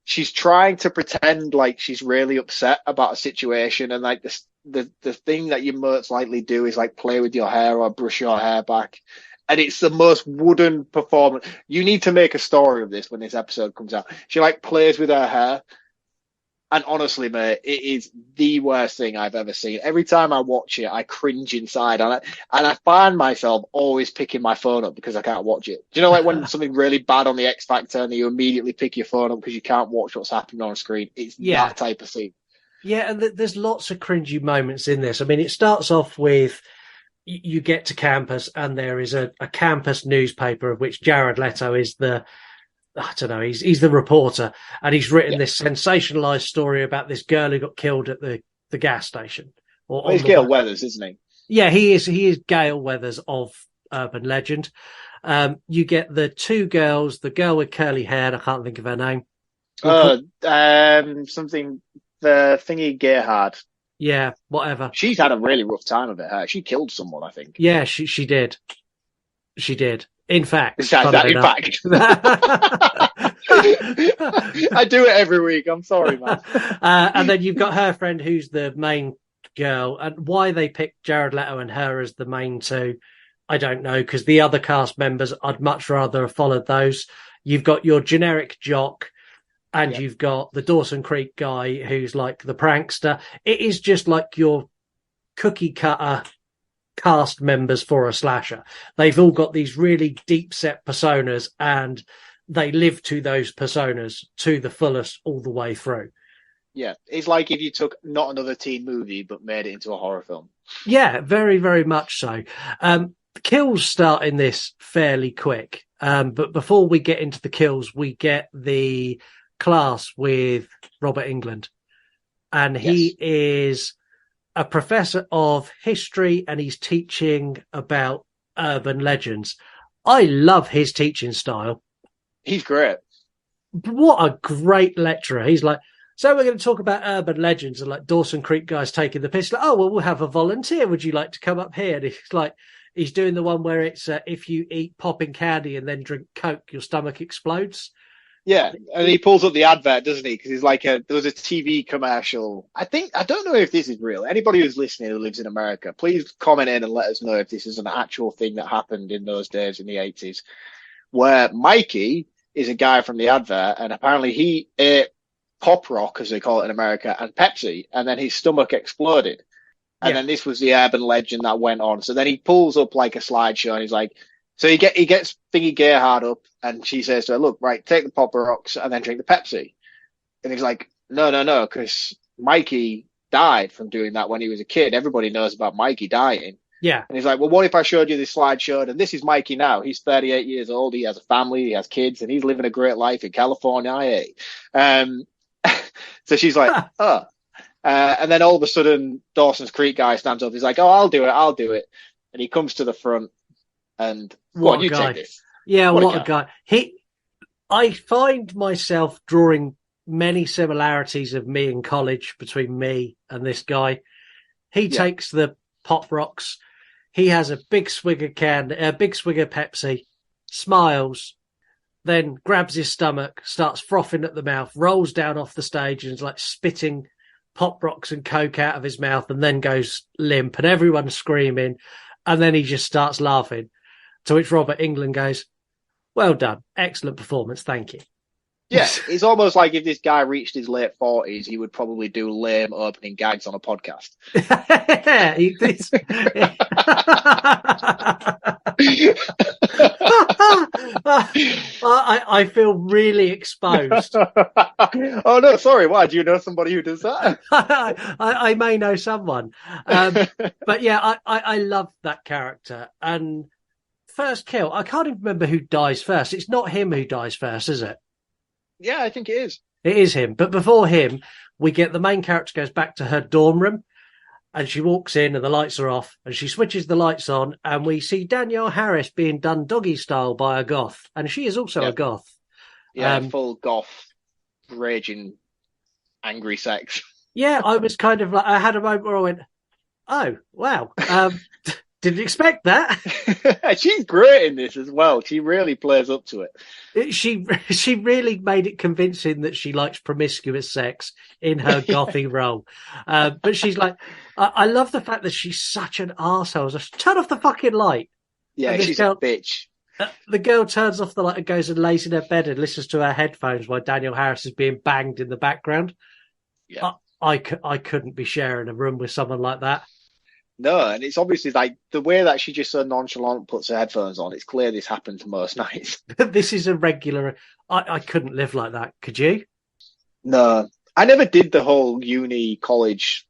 she's trying to pretend like she's really upset about a situation, and like the thing that you most likely do is like play with your hair or brush your hair back, and it's the most wooden performance. You need to make a story of this when this episode comes out. She like plays with her hair, and honestly, mate, it is the worst thing I've ever seen. Every time I watch it, I cringe inside, and I find myself always picking my phone up because I can't watch it. Do you know, like when something really bad on the X Factor and you immediately pick your phone up because you can't watch what's happening on screen? It's that type of scene. Yeah, and there's lots of cringy moments in this. I mean, it starts off with you get to campus, and there is a campus newspaper of which Jared Leto is he's the reporter, and he's written this sensationalized story about this girl who got killed at the gas station. He's Gale Weathers, isn't he? Yeah, he is Gale Weathers of Urban Legend. You get the two girls, the girl with curly hair, I can't think of her name. Something, the thingy Gerhard. Yeah, whatever. She's had a really rough time of it. She killed someone, I think. Yeah, she did. She did. In fact. In fact. I do it every week. I'm sorry, man. And then you've got her friend who's the main girl. And why they picked Jared Leto and her as the main two, I don't know, because the other cast members, I'd much rather have followed those. You've got your generic jock, and you've got the Dawson Creek guy who's like the prankster. It is just like your cookie cutter cast members for a slasher. They've all got these really deep set personas, and they live to those personas to the fullest all the way through. Yeah, it's like if you took not another teen movie but made it into a horror film. Yeah, very, very much so. The kills start in this fairly quick, but before we get into the kills, we get the class with Robert England, and he is a professor of history, and he's teaching about urban legends. I love his teaching style. He's great. What a great lecturer. He's like, so we're going to talk about urban legends, and like Dawson Creek guys taking the piss. Like, oh, well, we'll have a volunteer. Would you like to come up here? And he's like, he's doing the one where it's if you eat popping candy and then drink Coke, your stomach explodes. Yeah, and he pulls up the advert, doesn't he? Because he's like, there was a TV commercial. I don't know if this is real. Anybody who's listening who lives in America, please comment in and let us know if this is an actual thing that happened in those days in the 80s, where Mikey is a guy from the advert, and apparently he ate Pop Rock, as they call it in America, and Pepsi, and then his stomach exploded. And then this was the urban legend that went on. So then he pulls up like a slideshow, and he's like, so he gets Thingy Gerhard up, and she says to her, look, right, take the Pop Rocks and then drink the Pepsi. And he's like, no, because Mikey died from doing that when he was a kid. Everybody knows about Mikey dying. Yeah. And he's like, well, what if I showed you this slideshow? And this is Mikey now. He's 38 years old. He has a family. He has kids, and he's living a great life in California. So she's like, oh. And then all of a sudden, Dawson's Creek guy stands up. He's like, oh, I'll do it. And he comes to the front and, what you a guy. take this. Yeah, what a guy. I find myself drawing many similarities of me in college between me and this guy. He takes the Pop Rocks. He has a big swig of Pepsi, smiles, then grabs his stomach, starts frothing at the mouth, rolls down off the stage and is like spitting Pop Rocks and Coke out of his mouth, and then goes limp, and everyone's screaming, and then he just starts laughing. To which Robert Englund goes, well done, excellent performance, thank you. Yeah, it's almost like if this guy reached his late 40s, he would probably do lame opening gags on a podcast. I feel really exposed. Oh no, sorry. Why? Do you know somebody who does that? I may know someone, but yeah, I love that character. And first kill, I can't even remember who dies first. It's not him who dies first, is it? Yeah, I think it is. It is him. But before him, we get the main character goes back to her dorm room, and she walks in and the lights are off, and she switches the lights on, and we see Danielle Harris being done doggy style by a goth, and she is also a goth. Yeah, full goth, raging, angry sex. Yeah, I was kind of like, I had a moment where I went, oh, wow. Didn't expect that. She's great in this as well. She really plays up to it. She really made it convincing that she likes promiscuous sex in her gothy role. But she's like, I love the fact that she's such an arsehole. Just turn off the fucking light. Yeah, she's a bitch. The girl turns off the light and goes and lays in her bed and listens to her headphones while Danielle Harris is being banged in the background. Yeah. I couldn't be sharing a room with someone like that. No, and it's obviously like the way that she just so nonchalant puts her headphones on. It's clear this happens most nights. This is a regular. I couldn't live like that. Could you? No, I never did the whole uni college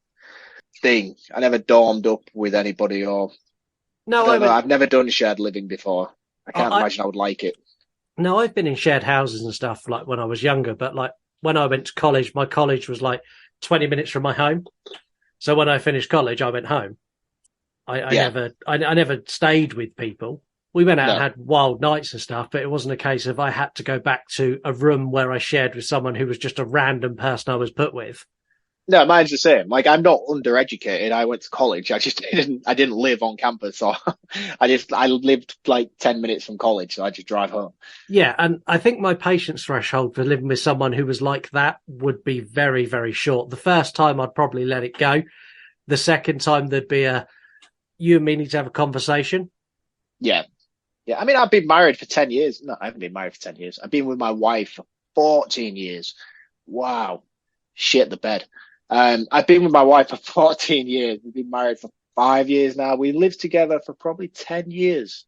thing. I never dormed up with anybody or. No, I've never done shared living before. I can't imagine I would like it. No, I've been in shared houses and stuff like when I was younger, but like when I went to college, my college was like 20 minutes from my home. So when I finished college, I went home. I never stayed with people. We went out and had wild nights and stuff, but it wasn't a case of I had to go back to a room where I shared with someone who was just a random person I was put with. No, mine's the same. Like, I'm not undereducated. I went to college. I didn't live on campus. So I lived like 10 minutes from college. So I just drive home. Yeah. And I think my patience threshold for living with someone who was like that would be very, very short. The first time I'd probably let it go. The second time there'd be you and me need to have a conversation. Yeah. Yeah. I mean, I've been married for 10 years. No, I haven't been married for 10 years. I've been with my wife for 14 years. Wow. Shit the bed. I've been with my wife for 14 years. We've been married for 5 years now. We lived together for probably 10 years.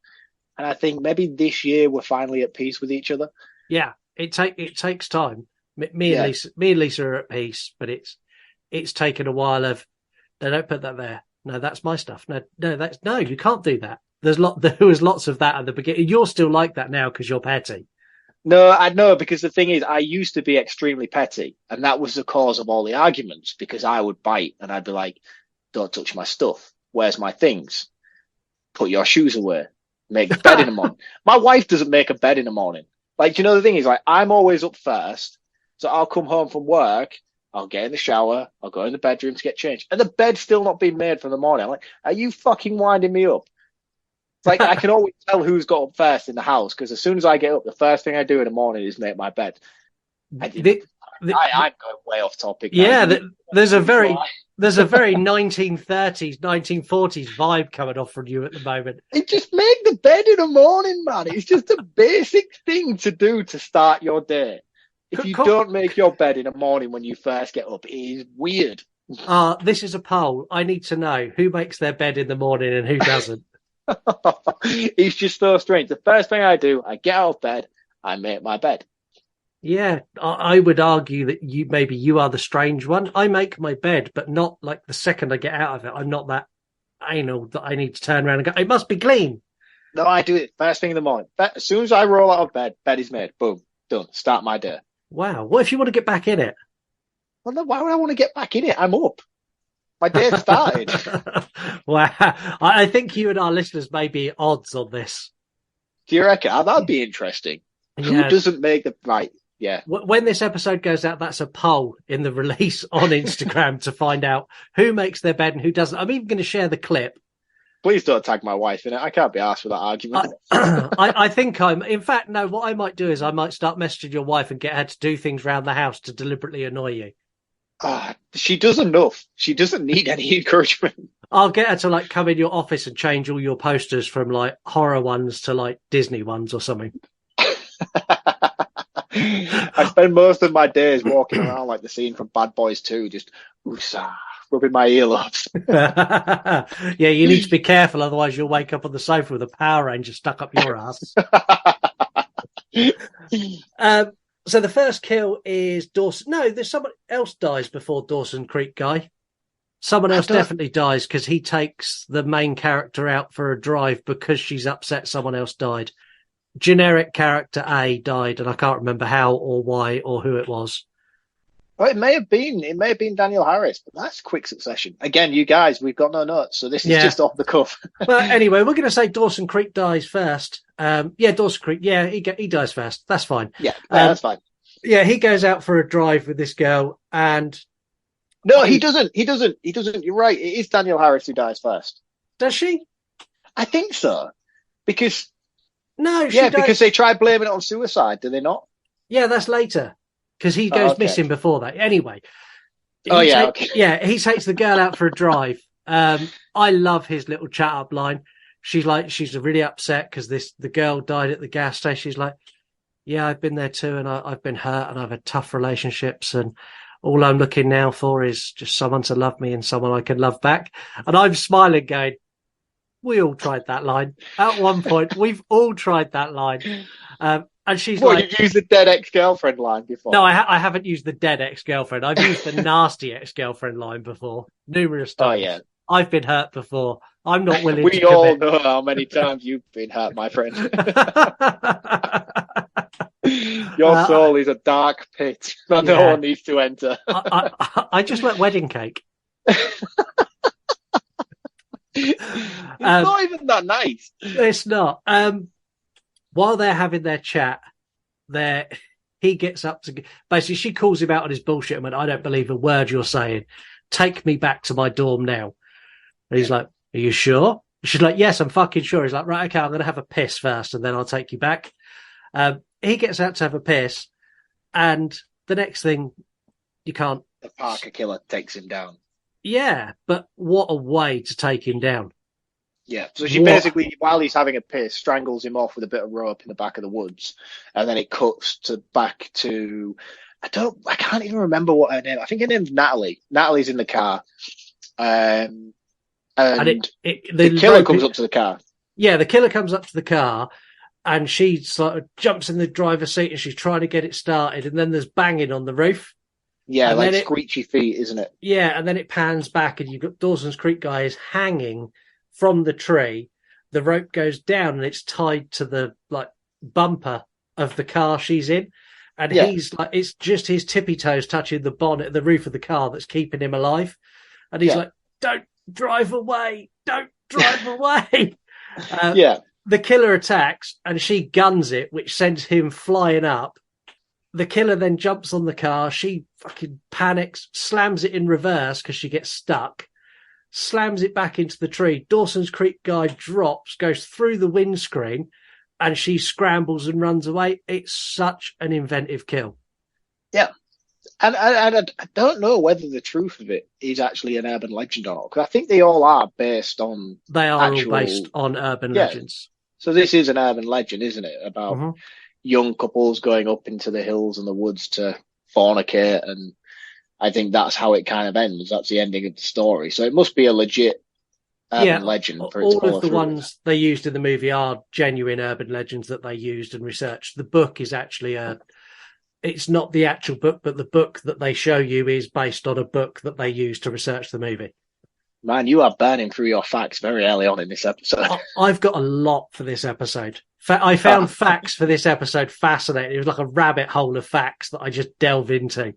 And I think maybe this year we're finally at peace with each other. Yeah. It takes time. Me and Lisa are at peace, but it's taken a while of, no, don't put that there. No, that's my stuff. No, you can't do that. There was lots of that at the beginning. You're still like that now because you're petty. No, I know, because the thing is, I used to be extremely petty, and that was the cause of all the arguments, because I would bite and I'd be like, don't touch my stuff. Where's my things? Put your shoes away. Make the bed in the morning. My wife doesn't make a bed in the morning. Like, you know, the thing is, like, I'm always up first, so I'll come home from work, I'll get in the shower, I'll go in the bedroom to get changed, and the bed's still not been made for the morning. I'm like, are you fucking winding me up? It's like I can always tell who's got up first in the house because as soon as I get up, the first thing I do in the morning is make my bed. I'm going way off topic. Yeah, there's a very 1930s, 1940s vibe coming off from you at the moment. It just make the bed in the morning, man. It's just a basic thing to do to start your day. If you don't make your bed in the morning when you first get up, it is weird. This is a poll. I need to know who makes their bed in the morning and who doesn't. It's just so strange. The first thing I do, I get out of bed, I make my bed. Yeah, I would argue that you are the strange one. I make my bed, but not like the second I get out of it. I'm not that anal that I need to turn around and go, it must be clean. No, I do it first thing in the morning. As soon as I roll out of bed, bed is made. Boom, done. Start my day. Wow. What if you want to get back in it? Well, then why would I want to get back in it? I'm up. My day started. Wow. I think you and our listeners may be odds on this. Do you reckon? That'd be interesting. Yeah. Who doesn't make the right? Yeah. When this episode goes out, that's a poll in the release on Instagram to find out who makes their bed and who doesn't. I'm even going to share the clip. Please don't tag my wife in it. I can't be asked for that argument. I think in fact, no, what I might do is I might start messaging your wife and get her to do things around the house to deliberately annoy you. She does enough. She doesn't need any encouragement. I'll get her to like come in your office and change all your posters from like horror ones to like Disney ones or something. I spend most of my days walking around like the scene from Bad Boys 2, just rubbing my earlobes. Yeah, you need to be careful, otherwise you'll wake up on the sofa with a Power Ranger stuck up your ass. So the first kill is Dawson. No, there's someone else dies before Dawson Creek guy. Someone else definitely dies because he takes the main character out for a drive because she's upset someone else died. Generic character A died, and I can't remember how or why or who it was. Well, it may have been Danielle Harris, but that's quick succession. Again, you guys, we've got no notes, so this is just off the cuff. Well, anyway, we're going to say Dawson Creek dies first. Dawson Creek. Yeah, he dies first. That's fine. Yeah, that's fine. Yeah, he goes out for a drive with this girl, and no, he doesn't. He doesn't. You're right. It is Danielle Harris who dies first. Does she? I think so, because. No, because they try blaming it on suicide, do they not? Yeah, that's later. Because he goes missing before that. Anyway. Okay. He takes the girl out for a drive. I love his little chat up line. She's really upset because the girl died at the gas station. She's like, yeah, I've been there too, and I've been hurt, and I've had tough relationships, and all I'm looking now for is just someone to love me and someone I can love back. And I'm smiling, going, we all tried that line. At one point, we've all tried that line. And she's like... You've used the dead ex-girlfriend line before? No, I haven't used the dead ex-girlfriend. I've used the nasty ex-girlfriend line before. Numerous times. Oh, yeah. I've been hurt before. I'm not willing we all know how many times you've been hurt, my friend. Your soul is a dark pit that no one needs to enter. I just like wedding cake. It's not even that nice. It's not. While they're having their chat, he gets up to basically she calls him out on his bullshit and went, I don't believe a word you're saying. Take me back to my dorm now. And he's like, are you sure? She's like, yes, I'm fucking sure. He's like, right, okay, I'm going to have a piss first and then I'll take you back. He gets out to have a piss, and the next thing, you can't. The Parker killer takes him down. Yeah, but what a way to take him down. Yeah, so she basically, while he's having a piss, strangles him off with a bit of rope in the back of the woods, and then it cuts back to, I can't even remember what her name. I think her name's Natalie. Natalie's in the car, and the killer comes up to the car. Yeah, the killer comes up to the car, and she sort of jumps in the driver's seat, and she's trying to get it started, and then there's banging on the roof. Yeah, and like screechy feet, isn't it? Yeah, and then it pans back, and you've got Dawson's Creek guy is hanging from the tree. The rope goes down, and it's tied to the bumper of the car she's in, and he's like, it's just his tippy toes touching the bonnet, the roof of the car that's keeping him alive, and he's like, "Don't drive away! Don't drive away!" The killer attacks, and she guns it, which sends him flying up. The killer then jumps on the car. She fucking panics, slams it in reverse because she gets stuck. slams it back into the tree. Dawson's Creek guy drops, goes through the windscreen, and she scrambles and runs away. It's such an inventive kill. Yeah. And I don't know whether the truth of it is actually an urban legend or not, because I think they all are based on. They are all based on urban legends. So this is an urban legend, isn't it? About young couples going up into the hills and the woods to fornicate, and I think that's how it kind of ends. That's the ending of the story. So it must be a legit urban legend. For all of the ones they used in the movie are genuine urban legends that they used and researched. The book is actually it's not the actual book, but the book that they show you is based on a book that they used to research the movie. Man, you are burning through your facts very early on in this episode. I've got a lot for this episode. I found facts for this episode fascinating. It was like a rabbit hole of facts that I just delve into.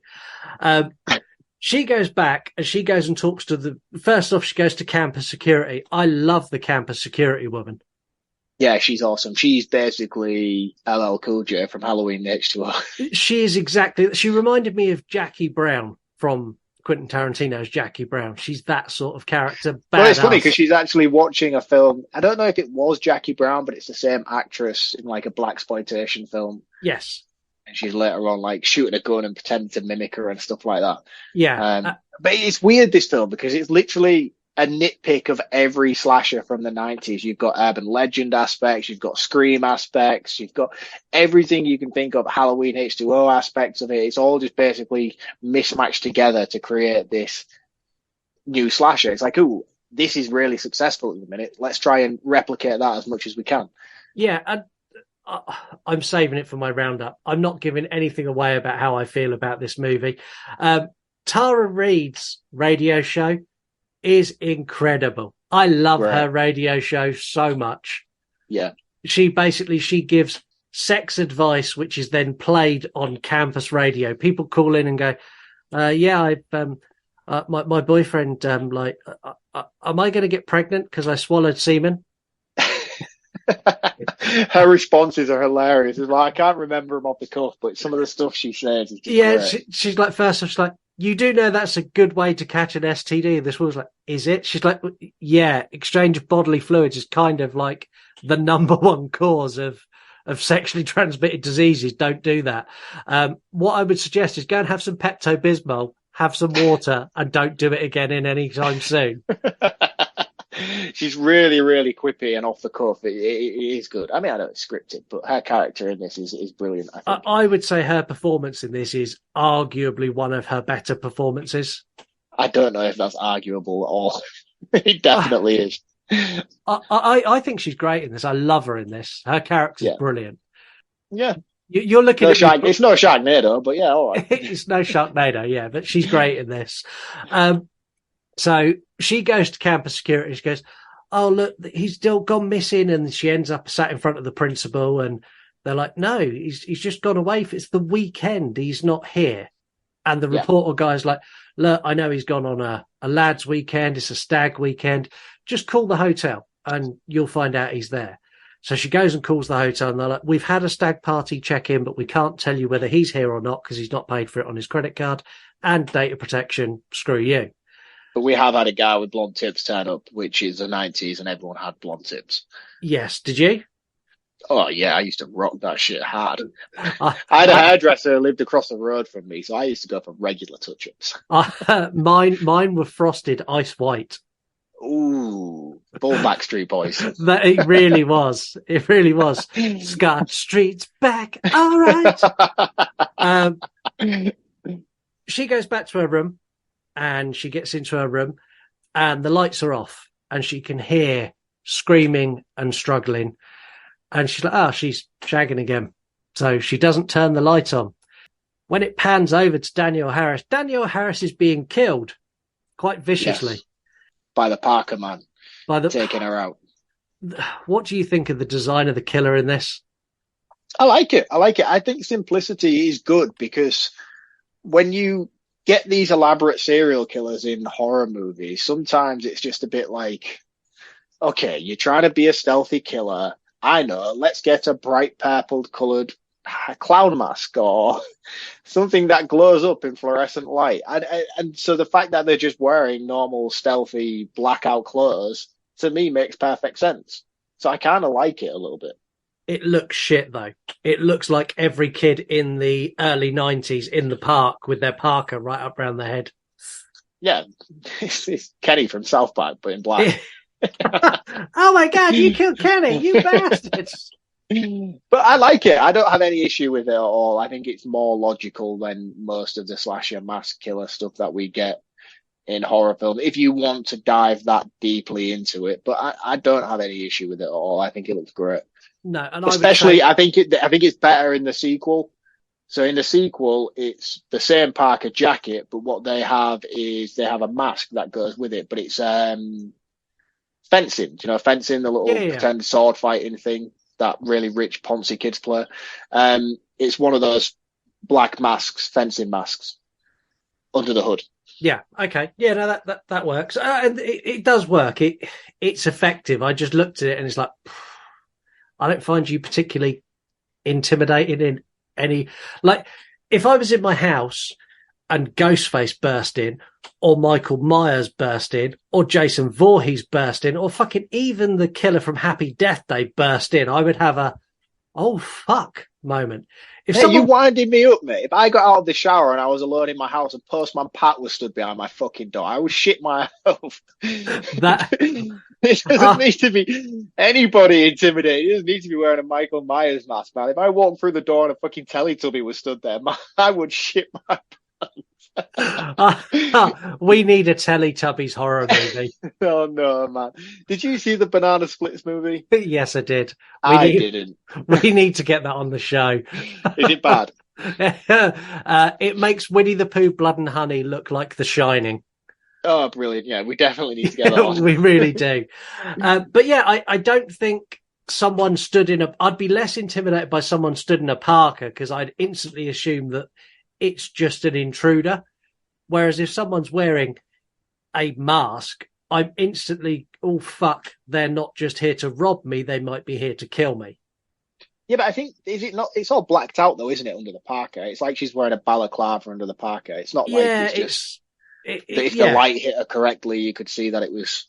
She goes back and she goes and talks to first off, she goes to campus security. I love the campus security woman. Yeah, she's awesome. She's basically LL Cool J from Halloween H2O. She is exactly. She reminded me of Jackie Brown from Quentin Tarantino's Jackie Brown. She's that sort of character. Well, it's funny because she's actually watching a film. I don't know if it was Jackie Brown, but it's the same actress in like a blaxploitation film. Yes. And she's later on like shooting a gun and pretending to mimic her and stuff like that. Yeah. But it's weird, this film, because it's literally a nitpick of every slasher from the 90s. You've got urban legend aspects, you've got Scream aspects, you've got everything you can think of, Halloween H2O aspects of it. It's all just basically mismatched together to create this new slasher. It's like, ooh, this is really successful at the minute. Let's try and replicate that as much as we can. Yeah, and I'm saving it for my roundup. I'm not giving anything away about how I feel about this movie. Tara Reid's radio show is incredible. I love her radio show so much. Yeah. She gives sex advice, which is then played on campus radio. People call in and go, my boyfriend, am I going to get pregnant because I swallowed semen? Her responses are hilarious. It's like, I can't remember them off the cuff, but some of the stuff she says is just great. She's like, first off, she's like, you do know that's a good way to catch an STD. This woman's like, is it? She's like, yeah, exchange of bodily fluids is kind of like the number one cause of sexually transmitted diseases. Don't do that. What I would suggest is go and have some Pepto-Bismol, have some water, and don't do it again in any time soon. She's really, really quippy and off the cuff. It is good. I mean, I know it's scripted, but her character in this is brilliant, I think. I would say her performance in this is arguably one of her better performances. I don't know if that's arguable at all. It definitely is. I think she's great in this. I love her in this. Her character's brilliant. Yeah. You're looking at it's no Sharknado, but yeah, all right. It's no Sharknado, yeah, but she's great in this. So she goes to campus security. She goes, oh, look, he's still gone missing. And she ends up sat in front of the principal. And they're like, no, he's just gone away. It's the weekend. He's not here. And the reporter guy's like, look, I know he's gone on a lad's weekend. It's a stag weekend. Just call the hotel and you'll find out he's there. So she goes and calls the hotel and they're like, we've had a stag party check in, but we can't tell you whether he's here or not because he's not paid for it on his credit card, and data protection. Screw you. But we have had a guy with blonde tips turn up, which is the 90s, and everyone had blonde tips. Yes. Did you? Oh, yeah. I used to rock that shit hard. I had a hairdresser who lived across the road from me, so I used to go for regular touch-ups. Mine were frosted ice white. Ooh, full Backstreet Boys. It really was. It really was. Scott Street's back. All right. She goes back to her room. And she gets into her room and the lights are off and she can hear screaming and struggling. And she's like, she's shagging again. So she doesn't turn the light on. When it pans over to Danielle Harris is being killed quite viciously. Yes. By the Parker man. Taking her out. What do you think of the design of the killer in this? I like it. I think simplicity is good because when you get these elaborate serial killers in horror movies, sometimes it's just a bit like, okay, you're trying to be a stealthy killer. I know, let's get a bright purple coloured a clown mask or something that glows up in fluorescent light. And so the fact that they're just wearing normal, stealthy, blackout clothes, to me, makes perfect sense. So I kind of like it a little bit. It looks shit, though. It looks like every kid in the early 90s in the park with their parka right up round their head. Yeah, it's Kenny from South Park, but in black. Oh my God, you killed Kenny, you bastards. But I like it. I don't have any issue with it at all. I think it's more logical than most of the slasher mask killer stuff that we get in horror film, if you want to dive that deeply into it. But I don't have any issue with it at all. I think it looks great. No, and especially I think it's better in the sequel. So in the sequel, it's the same Parker jacket, but what they have is they have a mask that goes with it. But it's fencing. Do you know fencing, the little pretend sword fighting thing that really rich Ponzi kids play? It's one of those black masks, fencing masks, under the hood. Yeah. Okay. Yeah. No, that works. And it does work. It's effective. I just looked at it and it's like, I don't find you particularly intimidating in any, like, if I was in my house and Ghostface burst in, or Michael Myers burst in, or Jason Voorhees burst in, or fucking even the killer from Happy Death Day burst in, I would have a, oh fuck moment. If you winded me up, mate. If I got out of the shower and I was alone in my house and Postman Pat was stood behind my fucking door, I would shit myself. It doesn't need to be anybody intimidated. It doesn't need to be wearing a Michael Myers mask, man. If I walked through the door and a fucking Teletubby was stood there, I would shit my pants. We need a Teletubbies horror movie. Oh no, man! Did you see the Banana Splits movie? Yes, I did. I didn't. We need to get that on the show. Is it bad? It makes Winnie the Pooh, Blood and Honey look like The Shining. Oh, brilliant! Yeah, we definitely need to get that on. We really do. But yeah, I don't think someone stood in a. I'd be less intimidated by someone stood in a parka because I'd instantly assume that it's just an intruder. Whereas if someone's wearing a mask, I'm instantly, oh fuck, they're not just here to rob me, they might be here to kill me. Yeah, but I think, is it not, it's all blacked out though, isn't it, under the parka? It's like she's wearing a balaclava under the parka. It's not like it's just, if the light hit her correctly, you could see that it was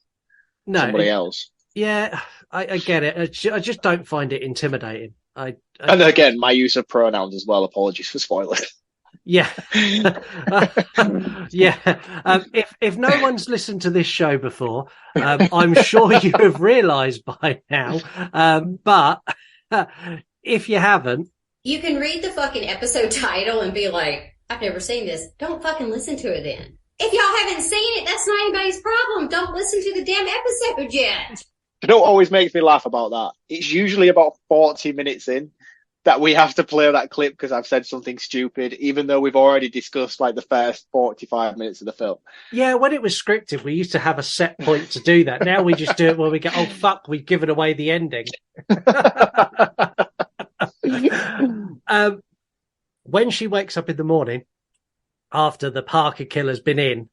somebody else. Yeah, I get it. I just don't find it intimidating. And again, my use of pronouns as well. Apologies for spoilers. Yeah. Yeah. If no one's listened to this show before, I'm sure you have realised by now. But if you haven't, you can read the fucking episode title and be like, I've never seen this. Don't fucking listen to it then. If y'all haven't seen it, that's not anybody's problem. Don't listen to the damn episode yet. You know what always makes me laugh about that? It's usually about 40 minutes in that we have to play that clip because I've said something stupid, even though we've already discussed like the first 45 minutes of the film. Yeah, when it was scripted, we used to have a set point to do that. Now we just do it when we go, oh, fuck, we've given away the ending. When she wakes up in the morning, after the Parker killer's been in,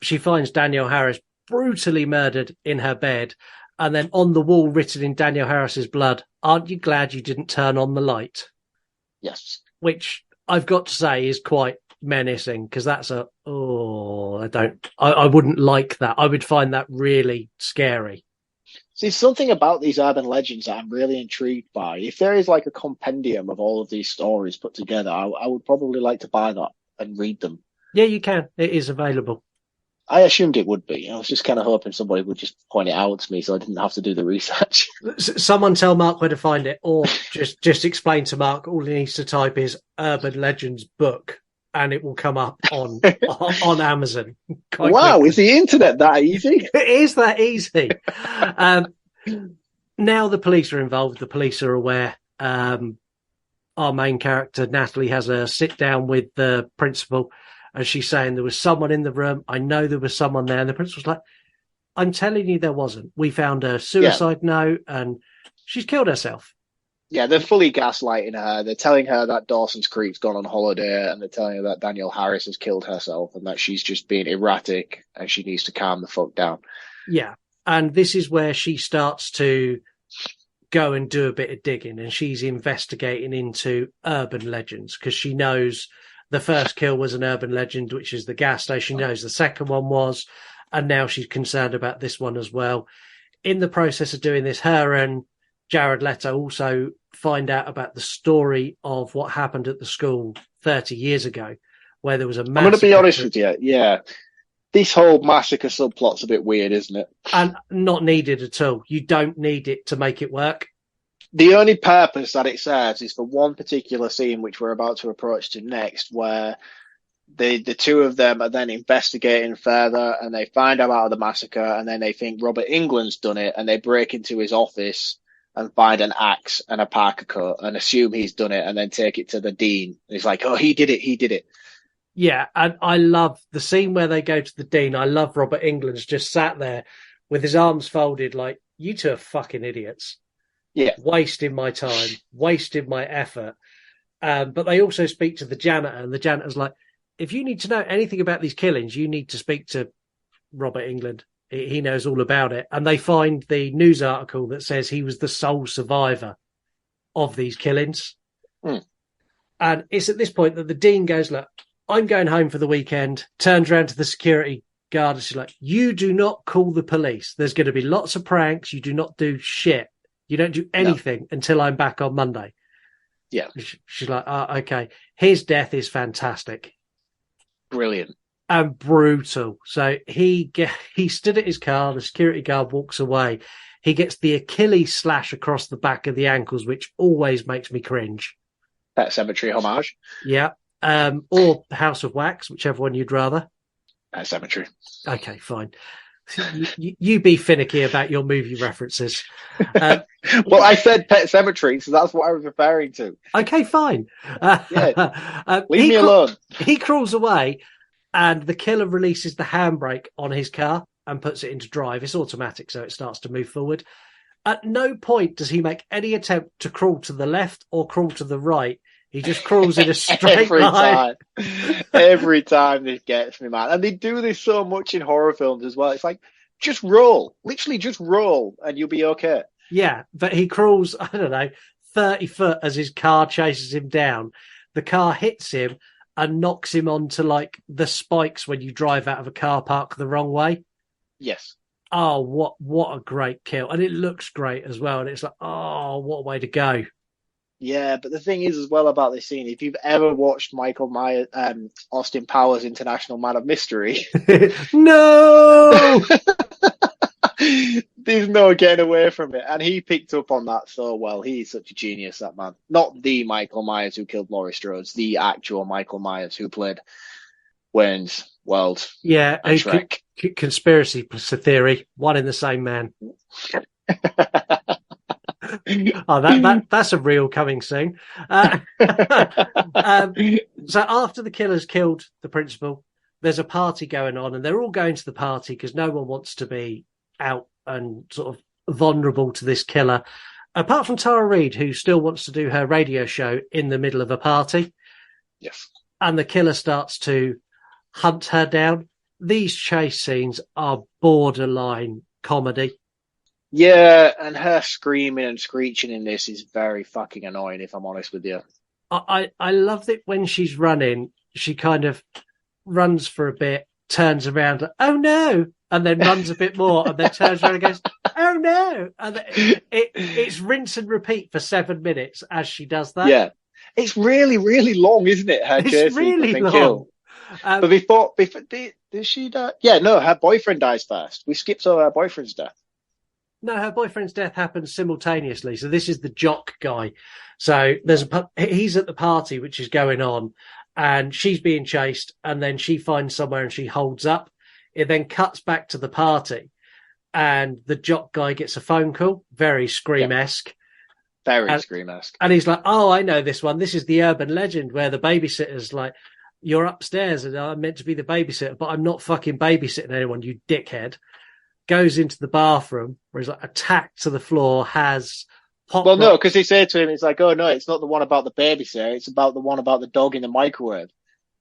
she finds Danielle Harris brutally murdered in her bed. And then on the wall, written in Danielle Harris's blood, aren't you glad you didn't turn on the light? Yes. Which I've got to say is quite menacing because that's I wouldn't like that. I would find that really scary. See, something about these urban legends that I'm really intrigued by. If there is like a compendium of all of these stories put together, I would probably like to buy that and read them. Yeah, you can. It is available. I assumed it would be. I was just kind of hoping somebody would just point it out to me so I didn't have to do the research. Someone tell Mark where to find it, or just explain to Mark all he needs to type is Urban Legends book and it will come up on Amazon. Wow, quickly. Is the internet that easy? It is that easy. Now the police are involved. The police are aware. Our main character, Natalie, has a sit down with the principal. And she's saying there was someone in the room. I know there was someone there. And the principal's like, I'm telling you there wasn't. We found a suicide note and she's killed herself. Yeah, they're fully gaslighting her. They're telling her that Dawson's Creek's gone on holiday and they're telling her that Danielle Harris has killed herself and that she's just being erratic and she needs to calm the fuck down. Yeah. And this is where she starts to go and do a bit of digging, and she's investigating into urban legends because she knows the first kill was an urban legend, which is the gas station. She knows the second one was, and now she's concerned about this one as well. In the process of doing this, her and Jared Leto also find out about the story of what happened at the school 30 years ago, where there was a massacre. I'm going to be honest with you, yeah. This whole massacre subplot's a bit weird, isn't it? And not needed at all. You don't need it to make it work. The only purpose that it serves is for one particular scene, which we're about to approach to next, where the two of them are then investigating further, and they find out about the massacre, and then they think Robert Englund's done it, and they break into his office and find an axe and a parka cut and assume he's done it, and then take it to the dean. And he's like, oh, he did it. Yeah, and I love the scene where they go to the dean. I love Robert Englund's just sat there with his arms folded like, you two are fucking idiots. Yeah. Wasting my time, wasting my effort. But they also speak to the janitor, and the janitor's like, if you need to know anything about these killings, you need to speak to Robert Englund. He knows all about it. And they find the news article that says he was the sole survivor of these killings. Mm. And it's at this point that the dean goes, look, I'm going home for the weekend, turns around to the security guard and she's like, you do not call the police. There's going to be lots of pranks. You do not do shit. You don't do anything until I'm back on Monday. Yeah. She's like, oh, okay. His death is fantastic. Brilliant. And brutal. So he stood at his car. The security guard walks away. He gets the Achilles slash across the back of the ankles, which always makes me cringe. Pet Sematary homage. Yeah. Or House of Wax, whichever one you'd rather. Pet Sematary. Okay, fine. You be finicky about your movie references. Well, I said Pet Sematary, so that's what I was referring to. Okay, fine. Leave me alone. He crawls away, and the killer releases the handbrake on his car and puts it into drive. It's automatic, so it starts to move forward. At no point does he make any attempt to crawl to the left or crawl to the right. He just crawls in a straight line. Every time this gets me, man. And they do this so much in horror films as well. It's like, just roll. Literally just roll and you'll be okay. Yeah, but he crawls, 30 foot as his car chases him down. The car hits him and knocks him onto, like, the spikes when you drive out of a car park the wrong way. Yes. Oh, what a great kill. And it looks great as well. And it's like, oh, what a way to go. Yeah, but the thing is as well about this scene, if you've ever watched Michael Myers, Austin Powers' International Man of Mystery, no, there's no getting away from it. And he picked up on that so well. He's such a genius, that man. Not the Michael Myers who killed Laurie Strode, the actual Michael Myers who played Wayne's World. Yeah, conspiracy theory, one in the same man. Oh, that's a real coming soon. So after the killer's killed the principal, there's a party going on, and they're all going to the party because no one wants to be out and sort of vulnerable to this killer, apart from Tara Reid, who still wants to do her radio show in the middle of a party. Yes. And the killer starts to hunt her down. These chase scenes are borderline comedy. Yeah, and her screaming and screeching in this is very fucking annoying, if I'm honest with you. I love it when she's running. She kind of runs for a bit, turns around, oh no, and then runs a bit more, and then turns around and goes, oh no. And it's rinse and repeat for 7 minutes as she does that. Yeah. It's really, really long, isn't it? Her chase really long. Kill. But before did she die? Yeah, no, her boyfriend dies first. We skipped over her boyfriend's death. No, her boyfriend's death happens simultaneously. So this is the jock guy. So he's at the party, which is going on, and she's being chased, and then she finds somewhere and she holds up. It then cuts back to the party, and the jock guy gets a phone call, very Scream-esque. Very Scream-esque. And he's like, oh, I know this one. This is the urban legend where the babysitter's like, you're upstairs and I'm meant to be the babysitter, but I'm not fucking babysitting anyone, you dickhead. Goes into the bathroom where he's like attacked to the floor, has pop. Well, no, because he said to him, it's like, oh no, it's not the one about the babysitter, it's about the one about the dog in the microwave.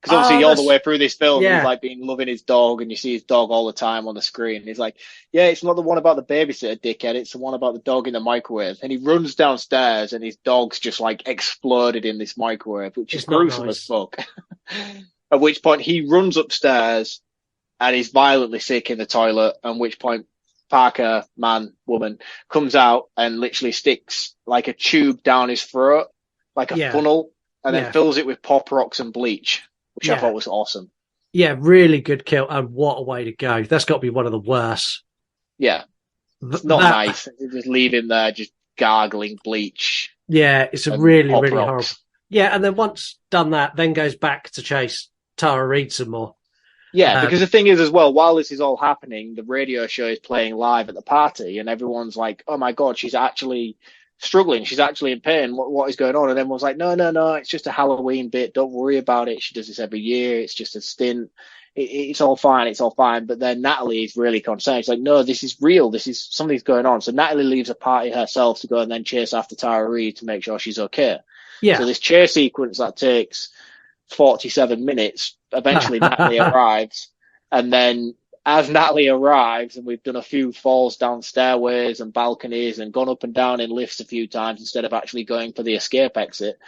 Because obviously all the that's- way through this film, yeah. he's like been loving his dog, and you see his dog all the time on the screen. He's like, yeah, it's not the one about the babysitter, dickhead. It's the one about the dog in the microwave. And he runs downstairs, and his dog's just like exploded in this microwave, which is It's not gruesome nice. as fuck. At which point he runs upstairs, and he's violently sick in the toilet. At which point Parker, woman, comes out and literally sticks like a tube down his throat, like a funnel, and then fills it with pop rocks and bleach, which I thought was awesome. Yeah, really good kill, and what a way to go. That's got to be one of the worst. Yeah. It's not nice. You just leave him there just gargling bleach. Yeah, it's a really horrible. Yeah, and then once done that, then goes back to chase Tara Reid some more. Yeah, because the thing is as well, while this is all happening, the radio show is playing live at the party, and everyone's like, oh my God, she's actually struggling. She's actually in pain. What is going on? And everyone's like, no, it's just a Halloween bit. Don't worry about it. She does this every year. It's just a stint. It's all fine. It's all fine. But then Natalie is really concerned. She's like, no, this is real. Something's going on. So Natalie leaves a party herself to go and then chase after Tara Reid to make sure she's okay. Yeah. So this chase sequence that takes 47 minutes, eventually Natalie arrives. And then as Natalie arrives, and we've done a few falls down stairways and balconies and gone up and down in lifts a few times instead of actually going for the escape exit.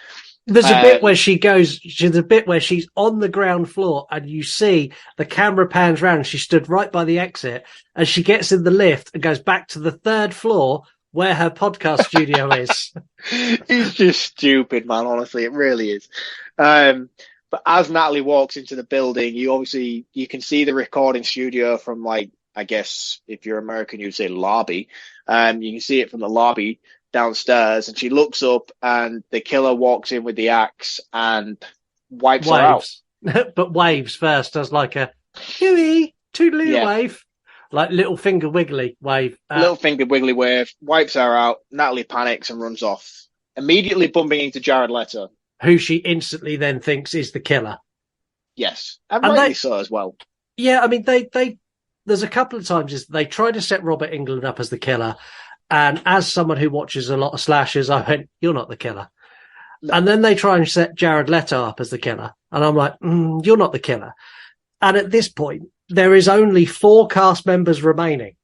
There's a bit where there's a bit where she's on the ground floor, and you see the camera pans round. She stood right by the exit, and she gets in the lift and goes back to the third floor where her podcast studio is. It's just stupid, man. Honestly, it really is. But as Natalie walks into the building, you can see the recording studio from, like, I guess if you're American, you'd say lobby. You can see it from the lobby downstairs, and she looks up, and the killer walks in with the axe and wipes her out. But waves first, does like a Huey, toodaloo wave, like little finger wiggly wave. Little finger wiggly wave, wipes her out. Natalie panics and runs off, immediately bumping into Jared Leto, who she instantly then thinks is the killer. Yes, and rightly so as well. Yeah, I mean, they there's a couple of times they try to set Robert Englund up as the killer, and as someone who watches a lot of slashers, I went, "You're not the killer." No. And then they try and set Jared Leto up as the killer, and I'm like, "You're not the killer." And at this point, there is only 4 cast members remaining.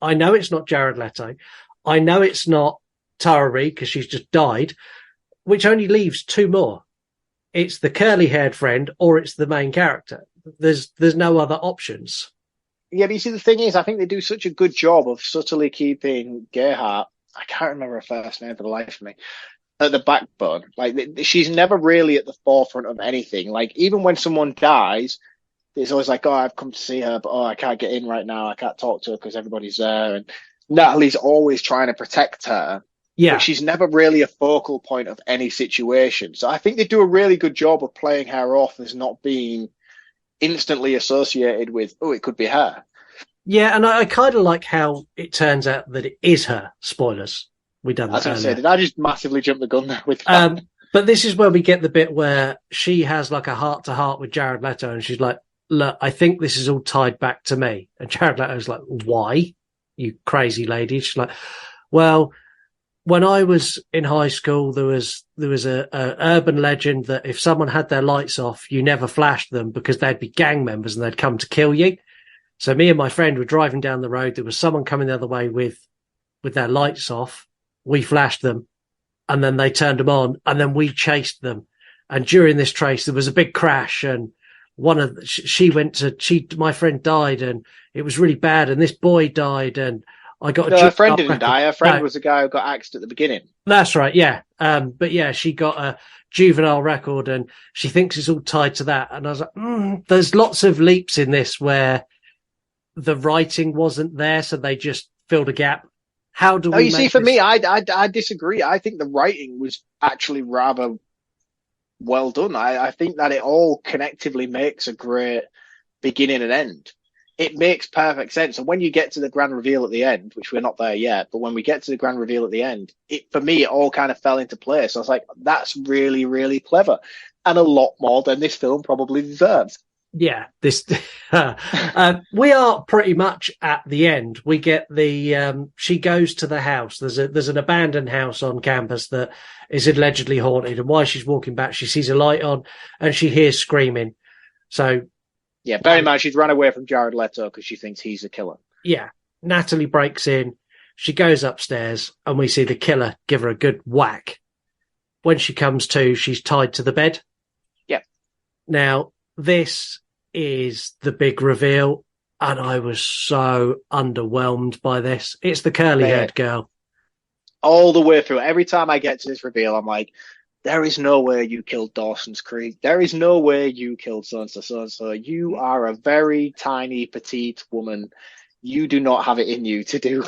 I know it's not Jared Leto. I know it's not Tara Reid because she's just died, which only leaves 2 more. It's the curly-haired friend, or it's the main character. There's no other options. Yeah, but you see, the thing is, I think they do such a good job of subtly keeping Gerhardt, I can't remember her first name for the life of me, at the backbone. Like, she's never really at the forefront of anything. Like, even when someone dies, it's always like, oh, I've come to see her, but I can't get in right now. I can't talk to her because everybody's there. And Natalie's always trying to protect her. Yeah. But she's never really a focal point of any situation. So I think they do a really good job of playing her off as not being instantly associated with, oh, it could be her. Yeah, and I kind of like how it turns out that it is her. Spoilers. We done that. As I said, did I just massively jump the gun there with that? But this is where we get the bit where she has like a heart-to-heart with Jared Leto, and she's like, look, I think this is all tied back to me. And Jared Leto's like, why, you crazy lady? She's like, well, when I was in high school, there was a urban legend that if someone had their lights off, you never flashed them because they'd be gang members and they'd come to kill you. So me and my friend were driving down the road. There was someone coming the other way with their lights off. We flashed them, and then they turned them on, and then we chased them. And during this chase, there was a big crash, and my friend died, and it was really bad. And this boy died, and I got her friend didn't die. Her friend was the guy who got axed at the beginning. That's right, yeah. But yeah, she got a juvenile record, and she thinks it's all tied to that. And I was like, there's lots of leaps in this where the writing wasn't there, so they just filled a gap. How do we? You see, for me, I disagree. I think the writing was actually rather well done. I think that it all connectively makes a great beginning and end. It makes perfect sense. And when you get to the grand reveal at the end, which we're not there yet, but when we get to the grand reveal at the end, for me, it all kind of fell into place. So I was like, that's really, really clever, and a lot more than this film probably deserves. Yeah, this we are pretty much at the end. We get the she goes to the house. There's an abandoned house on campus that is allegedly haunted, and while she's walking back, she sees a light on and she hears screaming. So yeah, bear in mind she's run away from Jared Leto because she thinks he's a killer. Yeah, Natalie breaks in. She goes upstairs, and we see the killer give her a good whack. When she comes to, she's tied to the bed. Yeah. Now this is the big reveal, and I was so underwhelmed by this. It's the curly-haired girl. All the way through. Every time I get to this reveal, I'm like, there is no way you killed Dawson's Creek. There is no way you killed so-and-so, so-and-so. You are a very tiny, petite woman. You do not have it in you to do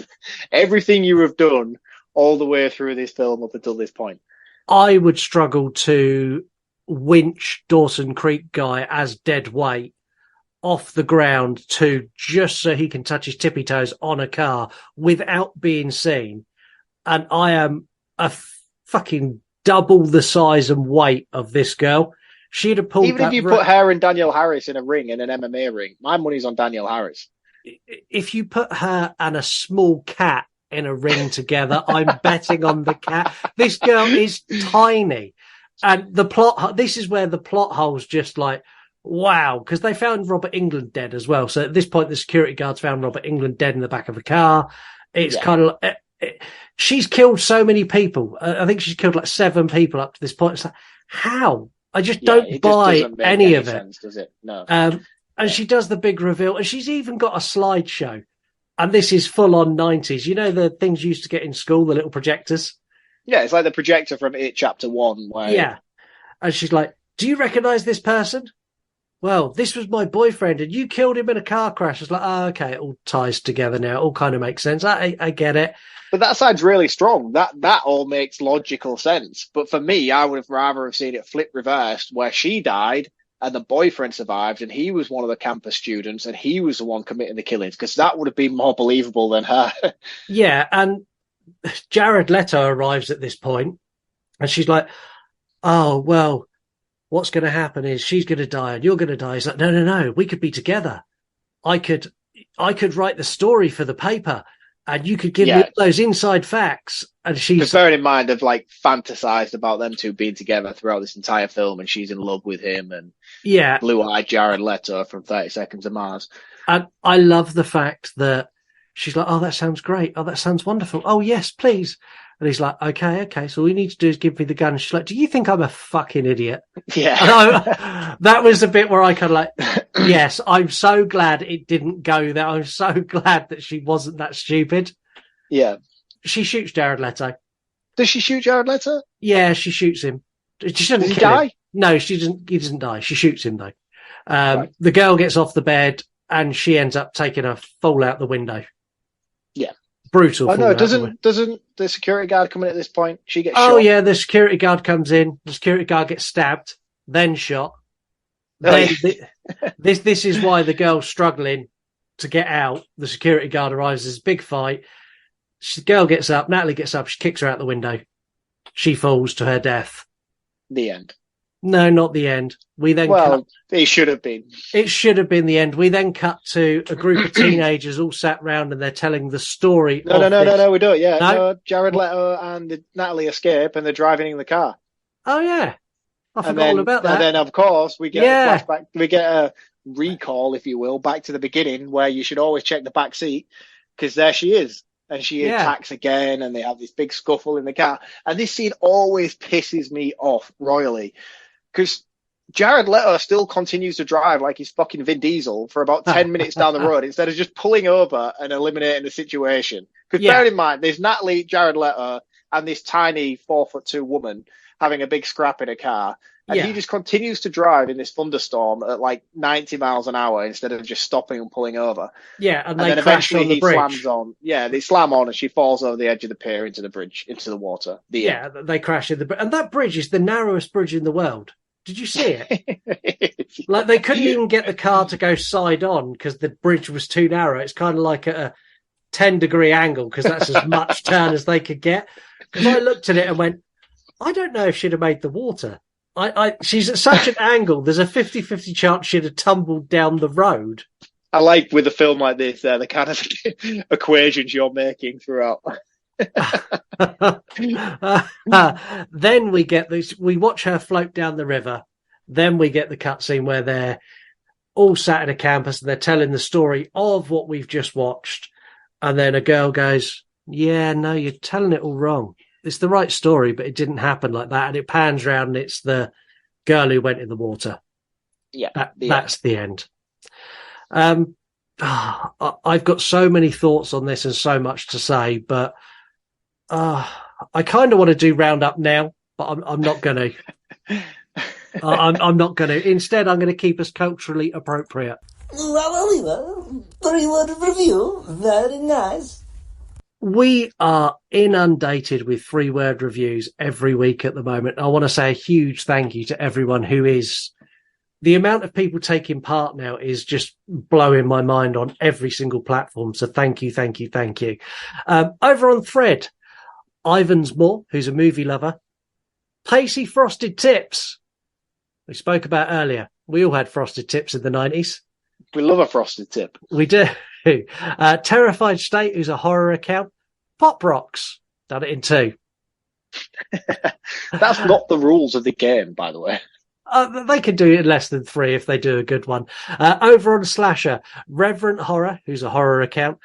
everything you have done all the way through this film up until this point. I would struggle to winch Dawson Creek guy as dead weight off the ground to just so he can touch his tippy toes on a car without being seen. And I am a fucking double the size and weight of this girl. She'd have pulled. Even if you put her and Danielle Harris in a ring, in an MMA ring, my money's on Danielle Harris. If you put her and a small cat in a ring together, I'm betting on the cat. This girl is tiny. And the plot, this is where the plot hole's just like, wow, because they found Robert Englund dead as well. So at this point, the security guards found Robert Englund dead in the back of a car. It's kind of she's killed so many people. I think she's killed like 7 people up to this point. It's like, how? I just don't buy any of it. Sense, does it? No. And she does the big reveal, and she's even got a slideshow. And this is full on 90s. You know the things you used to get in school, the little projectors? Yeah, it's like the projector from It Chapter 1. Where... Yeah. And she's like, do you recognize this person? Well, this was my boyfriend, and you killed him in a car crash. It's like, oh, okay, it all ties together now. It all kind of makes sense. I get it. But that side's really strong. That all makes logical sense. But for me, I would have rather have seen it flip reversed, where she died and the boyfriend survived, and he was one of the campus students, and he was the one committing the killings, because that would have been more believable than her. Yeah, and Jared Leto arrives at this point, and she's like, oh, well, what's going to happen is she's going to die and you're going to die. He's like, no, we could be together. I could write the story for the paper, and you could give me those inside facts. And she's bearing in mind, I've like fantasized about them two being together throughout this entire film, and she's in love with him, and blue-eyed Jared Leto from 30 Seconds to Mars. And I love the fact that she's like, oh, that sounds great. Oh, that sounds wonderful. Oh, yes, please. And he's like, okay. So all you need to do is give me the gun. And she's like, do you think I'm a fucking idiot? Yeah. That was the bit where I kind of like, yes, I'm so glad it didn't go there. I'm so glad that she wasn't that stupid. Yeah. She shoots Jared Leto. Does she shoot Jared Leto? Yeah, she shoots him. She doesn't Does he die? Him. No, she doesn't. He doesn't die. She shoots him though. Right. The girl gets off the bed and she ends up taking a fall out the window. Yeah. Brutal. Oh no, doesn't the security guard come in at this point? She gets shot. Oh yeah, the security guard comes in. The security guard gets stabbed, then shot. Then this is why the girl's struggling to get out. The security guard arrives. There's a big fight. The girl gets up. Natalie gets up. She kicks her out the window. She falls to her death. The end. No, not the end. We then it should have been. It should have been the end. We then cut to a group of teenagers all sat round and they're telling the story. No, we don't. Yeah, no, Jared Leto and Natalie escape and they're driving in the car. Oh yeah, I forgot all about that. And then of course we get a flashback. We get a recall, if you will, back to the beginning where you should always check the back seat because there she is. And she attacks again, and they have this big scuffle in the car. And this scene always pisses me off royally. Because Jared Leto still continues to drive like he's fucking Vin Diesel for about 10 minutes down the road instead of just pulling over and eliminating the situation. Because bear in mind, there's Natalie, Jared Leto, and this tiny 4'2" woman having a big scrap in a car. And he just continues to drive in this thunderstorm at like 90 miles an hour instead of just stopping and pulling over. Yeah, and then eventually on the bridge. Slams on. Yeah, they slam on and she falls over the edge of the pier into the bridge, into the water. They crash in the bridge. And that bridge is the narrowest bridge in the world. Did you see it? Like they couldn't even get the car to go side on because the bridge was too narrow. It's kind of like at a 10-degree angle because that's as much turn as they could get. Because I looked at it and went, I don't know if she'd have made the water. She's at such an angle. There's a 50-50 chance she'd have tumbled down the road. I like with a film like this, the kind of equations you're making throughout. Then we get this. We watch her float down the river. Then we get the cutscene where they're all sat at a campus and they're telling the story of what we've just watched. And then a girl goes, "Yeah, no, you're telling it all wrong. It's the right story, but it didn't happen like that." And it pans round and it's the girl who went in the water. Yeah, that's the end. I've got so many thoughts on this and so much to say, but I kind of want to do roundup now, but I'm not going to. I'm not going to. Instead, I'm going to keep us culturally appropriate. 3-word review. Very nice. We are inundated with 3-word reviews every week at the moment. I want to say a huge thank you to everyone who is. The amount of people taking part now is just blowing my mind on every single platform. So thank you, thank you, thank you. Over on Thread, Ivan's Moore, who's a movie lover. Pacey Frosted Tips, we spoke about earlier. We all had frosted tips in the 90s. We love a frosted tip. We do. Terrified State, who's a horror account. Pop Rocks, done it in 2. That's not the rules of the game, by the way. They can do it in less than 3 if they do a good one. Over on Slasher, Reverent Horror, who's a horror account.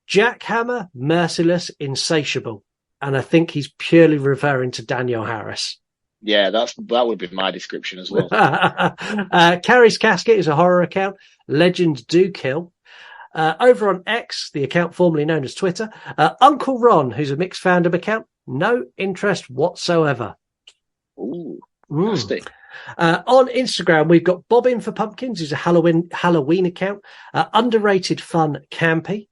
Jackhammer, Merciless, Insatiable. And I think he's purely referring to Danielle Harris. Yeah, that would be my description as well. Carrie's Casket is a horror account. Legends Do Kill. Over on X, the account formerly known as Twitter, Uncle Ron, who's a mixed fandom account. No interest whatsoever. Ooh, nasty. On Instagram, we've got Bobbin for Pumpkins, who's a Halloween account. Underrated Fun Campy.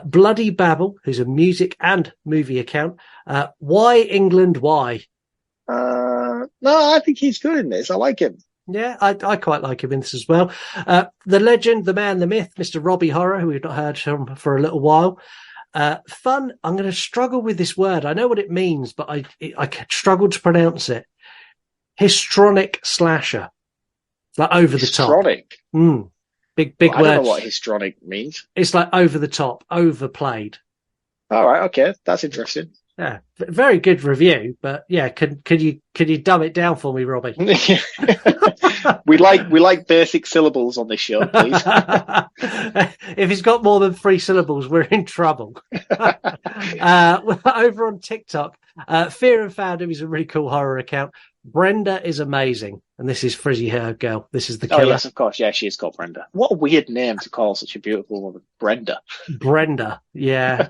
Bloody Babble, who's a music and movie account. Why England? Why? No, I think he's good in this. I like him. Yeah, I quite like him in this as well. The legend, the man, the myth, Mr. Robbie Horror, who we've not heard from for a little while. Fun. I'm going to struggle with this word. I know what it means, but I struggle to pronounce it. Histrionic slasher. Like over the top. Histrionic? Big well, word. I don't know what histrionic means. It's like over the top, overplayed. All right, okay. That's interesting. Yeah, very good review, but yeah, could you dumb it down for me, Robbie? we like basic syllables on this show, please. If it's got more than 3 syllables, we're in trouble. Over on TikTok, Fear and Fandom is a really cool horror account. Brenda is amazing, and this is Frizzy Hair Girl. This is the killer. Oh yes, of course. Yeah, she is called Brenda. What a weird name to call such a beautiful woman, Brenda. Brenda, yeah.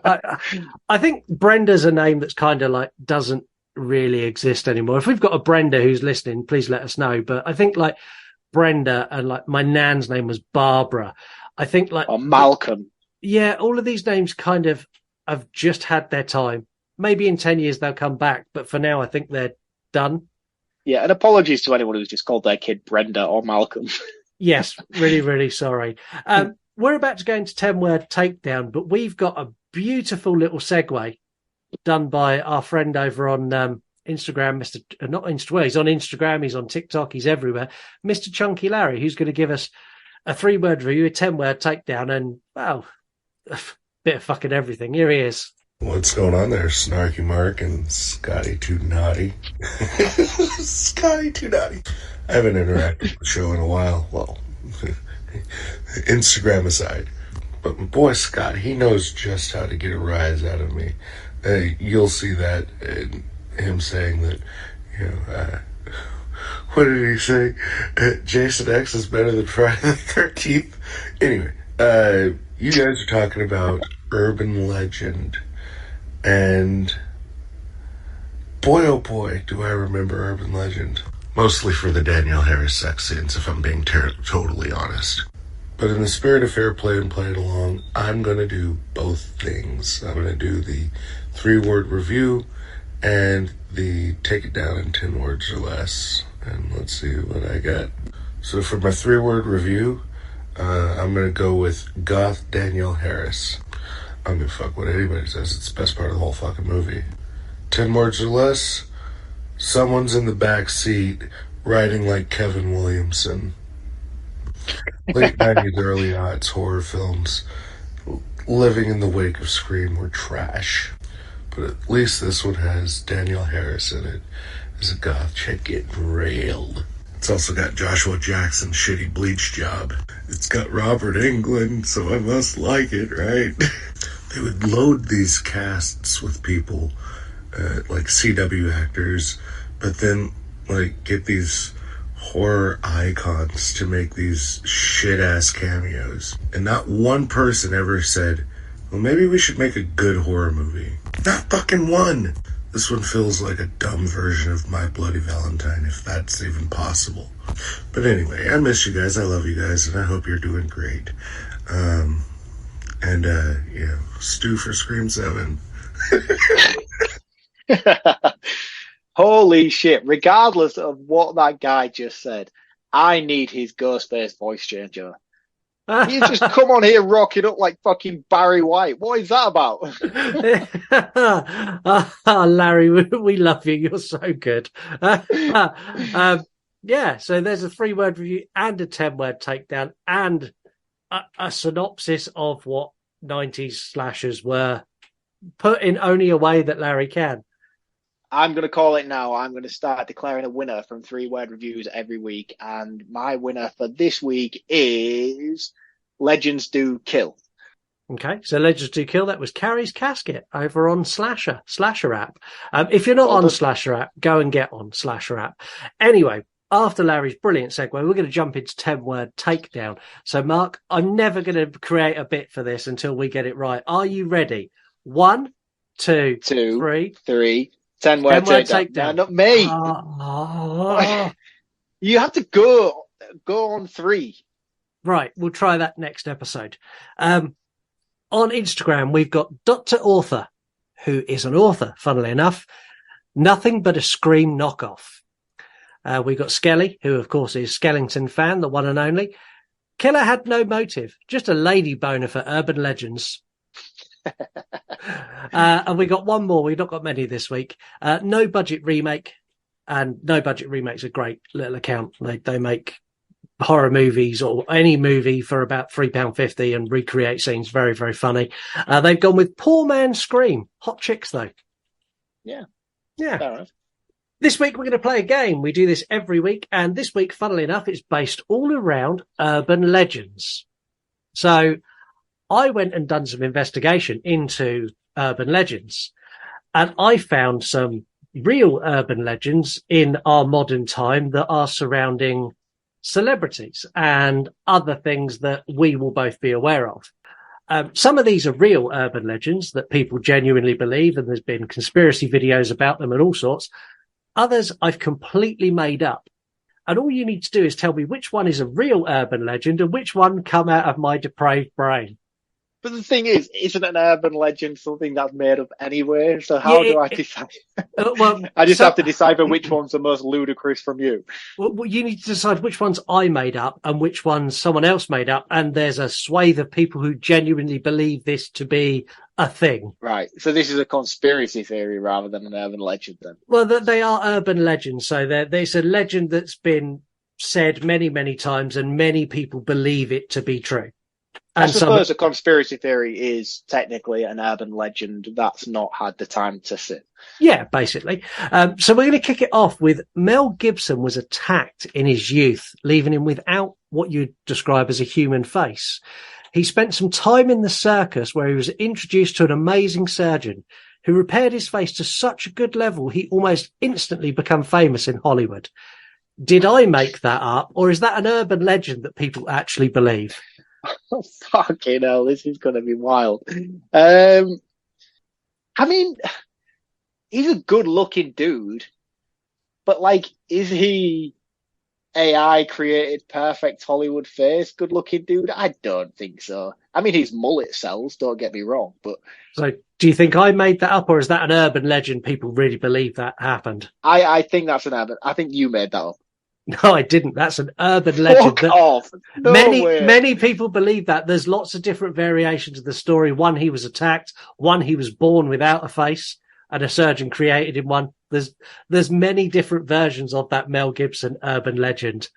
I think Brenda's a name that's kind of like doesn't really exist anymore. If we've got a Brenda who's listening, please let us know. But I think like Brenda and like my nan's name was Barbara. I think like Malcolm. Yeah, all of these names kind of have just had their time. Maybe in 10 years they'll come back, but for now I think they're done. Yeah, and apologies to anyone who's just called their kid Brenda or Malcolm. Yes, really, really sorry. We're about to go into 10-word takedown, but we've got a beautiful little segue done by our friend over on Instagram, not Instagram, he's on Instagram, he's on TikTok, he's everywhere, Mr. Chunky Larry, who's going to give us a 3-word review, a 10-word takedown, and, well, a bit of fucking everything. Here he is. What's going on there, Snarky Mark and Scotty Too Naughty? Scotty Too Naughty. I haven't interacted with the show in a while. Well, Instagram aside. But my boy Scott, he knows just how to get a rise out of me. You'll see that in him saying that, you know, what did he say? Jason X is better than Friday the 13th. Anyway, you guys are talking about urban legend. And boy, oh boy, do I remember urban legend. Mostly for the Danielle Harris sex scenes, if I'm being totally honest. But in the spirit of fair play and play it along, I'm going to do both things. I'm going to do the 3-word review and the take it down in 10 words or less. And let's see what I got. So for my 3-word review, I'm going to go with Goth Danielle Harris. I don't give a fuck what anybody says. It's the best part of the whole fucking movie. 10 words or less, someone's in the back seat writing like Kevin Williamson. Late 90s, early aughts horror films living in the wake of Scream were trash. But at least this one has Danielle Harris in it as a goth chick getting railed. It's also got Joshua Jackson's shitty Bleach job. It's got Robert Englund, so I must like it, right? They would load these casts with people, like CW actors, but then, like, get these horror icons to make these shit-ass cameos. And not one person ever said, well, maybe we should make a good horror movie. Not fucking one! This one feels like a dumb version of My Bloody Valentine, if that's even possible. But anyway, I miss you guys, I love you guys, and I hope you're doing great. Stew for Scream 7. Holy shit, regardless of what that guy just said, I need his Ghostface voice changer. You just come on here rocking up like fucking Barry White. What is that about? Larry, we love you. You're so good. So there's a 3-word review and a 10-word takedown and a synopsis of what 90s slashers were, put in only a way that Larry can. I'm going to call it now. I'm going to start declaring a winner from 3-word reviews every week. And my winner for this week is Legends Do Kill. Okay, so Legends Do Kill. That was Carrie's Casket over on Slasher app. If you're not on Slasher app, go and get on Slasher app. Anyway, after Larry's brilliant segue, we're going to jump into 10-word takedown. So, Mark, I'm never going to create a bit for this until we get it right. Are you ready? 1, 2, 3. 10-word takedown. No, not me. You have to go on 3. Right, we'll try that next episode. On Instagram, we've got Dr. Author, who is an author, funnily enough. Nothing but a Scream knockoff. We've got Skelly, who, of course, is Skellington fan, the one and only. Killer had no motive, just a lady boner for urban legends. And we got one more. We've not got many this week. No Budget Remake. And No Budget Remake's a great little account. They make horror movies or any movie for about £3.50 and recreate scenes. Very, very funny. They've gone with Poor Man Scream. Hot chicks, though. Yeah. Yeah. Fair enough. This week, we're going to play a game. We do this every week. And this week, funnily enough, it's based all around urban legends. So I went and done some investigation into urban legends, and I found some real urban legends in our modern time that are surrounding celebrities and other things that we will both be aware of. Some of these are real urban legends that people genuinely believe, and there's been conspiracy videos about them and all sorts. Others I've completely made up. And all you need to do is tell me which one is a real urban legend and which one come out of my depraved brain. But the thing is, isn't an urban legend something that's made up anyway? So how do I decide? I just have to decipher which one's the most ludicrous from you. Well, you need to decide which ones I made up and which ones someone else made up. And there's a swathe of people who genuinely believe this to be a thing. Right. So this is a conspiracy theory rather than an urban legend then? Well, they are urban legends. So there's a legend that's been said many, many times and many people believe it to be true. I suppose a conspiracy theory is technically an urban legend that's not had the time to sit. Yeah, basically. So we're going to kick it off with Mel Gibson was attacked in his youth, leaving him without what you'd describe as a human face. He spent some time in the circus where he was introduced to an amazing surgeon who repaired his face to such a good level he almost instantly became famous in Hollywood. Did I make that up, or is that an urban legend that people actually believe? Oh, fucking hell, this is going to be wild. I mean, he's a good-looking dude, but, like, is he AI created perfect Hollywood face good-looking dude? I don't think so. I mean, his mullet sells, don't get me wrong, but... So, do you think I made that up, or is that an urban legend? People really believe that happened? I think that's an urban... I think you made that up. No, I didn't. That's an urban legend. Fuck off. No way. Many people believe that. There's lots of different variations of the story. One, he was attacked. One, he was born without a face. and a surgeon created him one. There's many different versions of that Mel Gibson urban legend.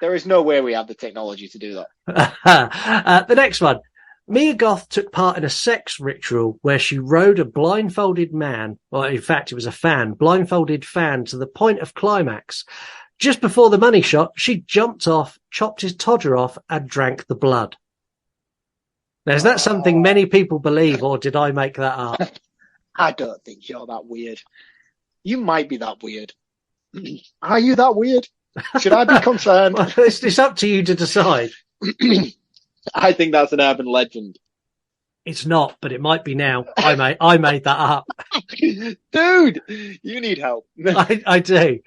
There is no way we have the technology to do that. The next one. Mia Goth took part in a sex ritual where she rode a blindfolded man, or in fact it was a blindfolded fan to the point of climax. Just before the money shot, she jumped off, chopped his todger off, and drank the blood. Now, is that something many people believe, or did I make that up? I don't think you're that weird. You might be that weird. Are you that weird? Should I be concerned? Well, it's up to you to decide. I think that's an urban legend. It's not, but it might be now. I made that up. Dude, you need help. I do.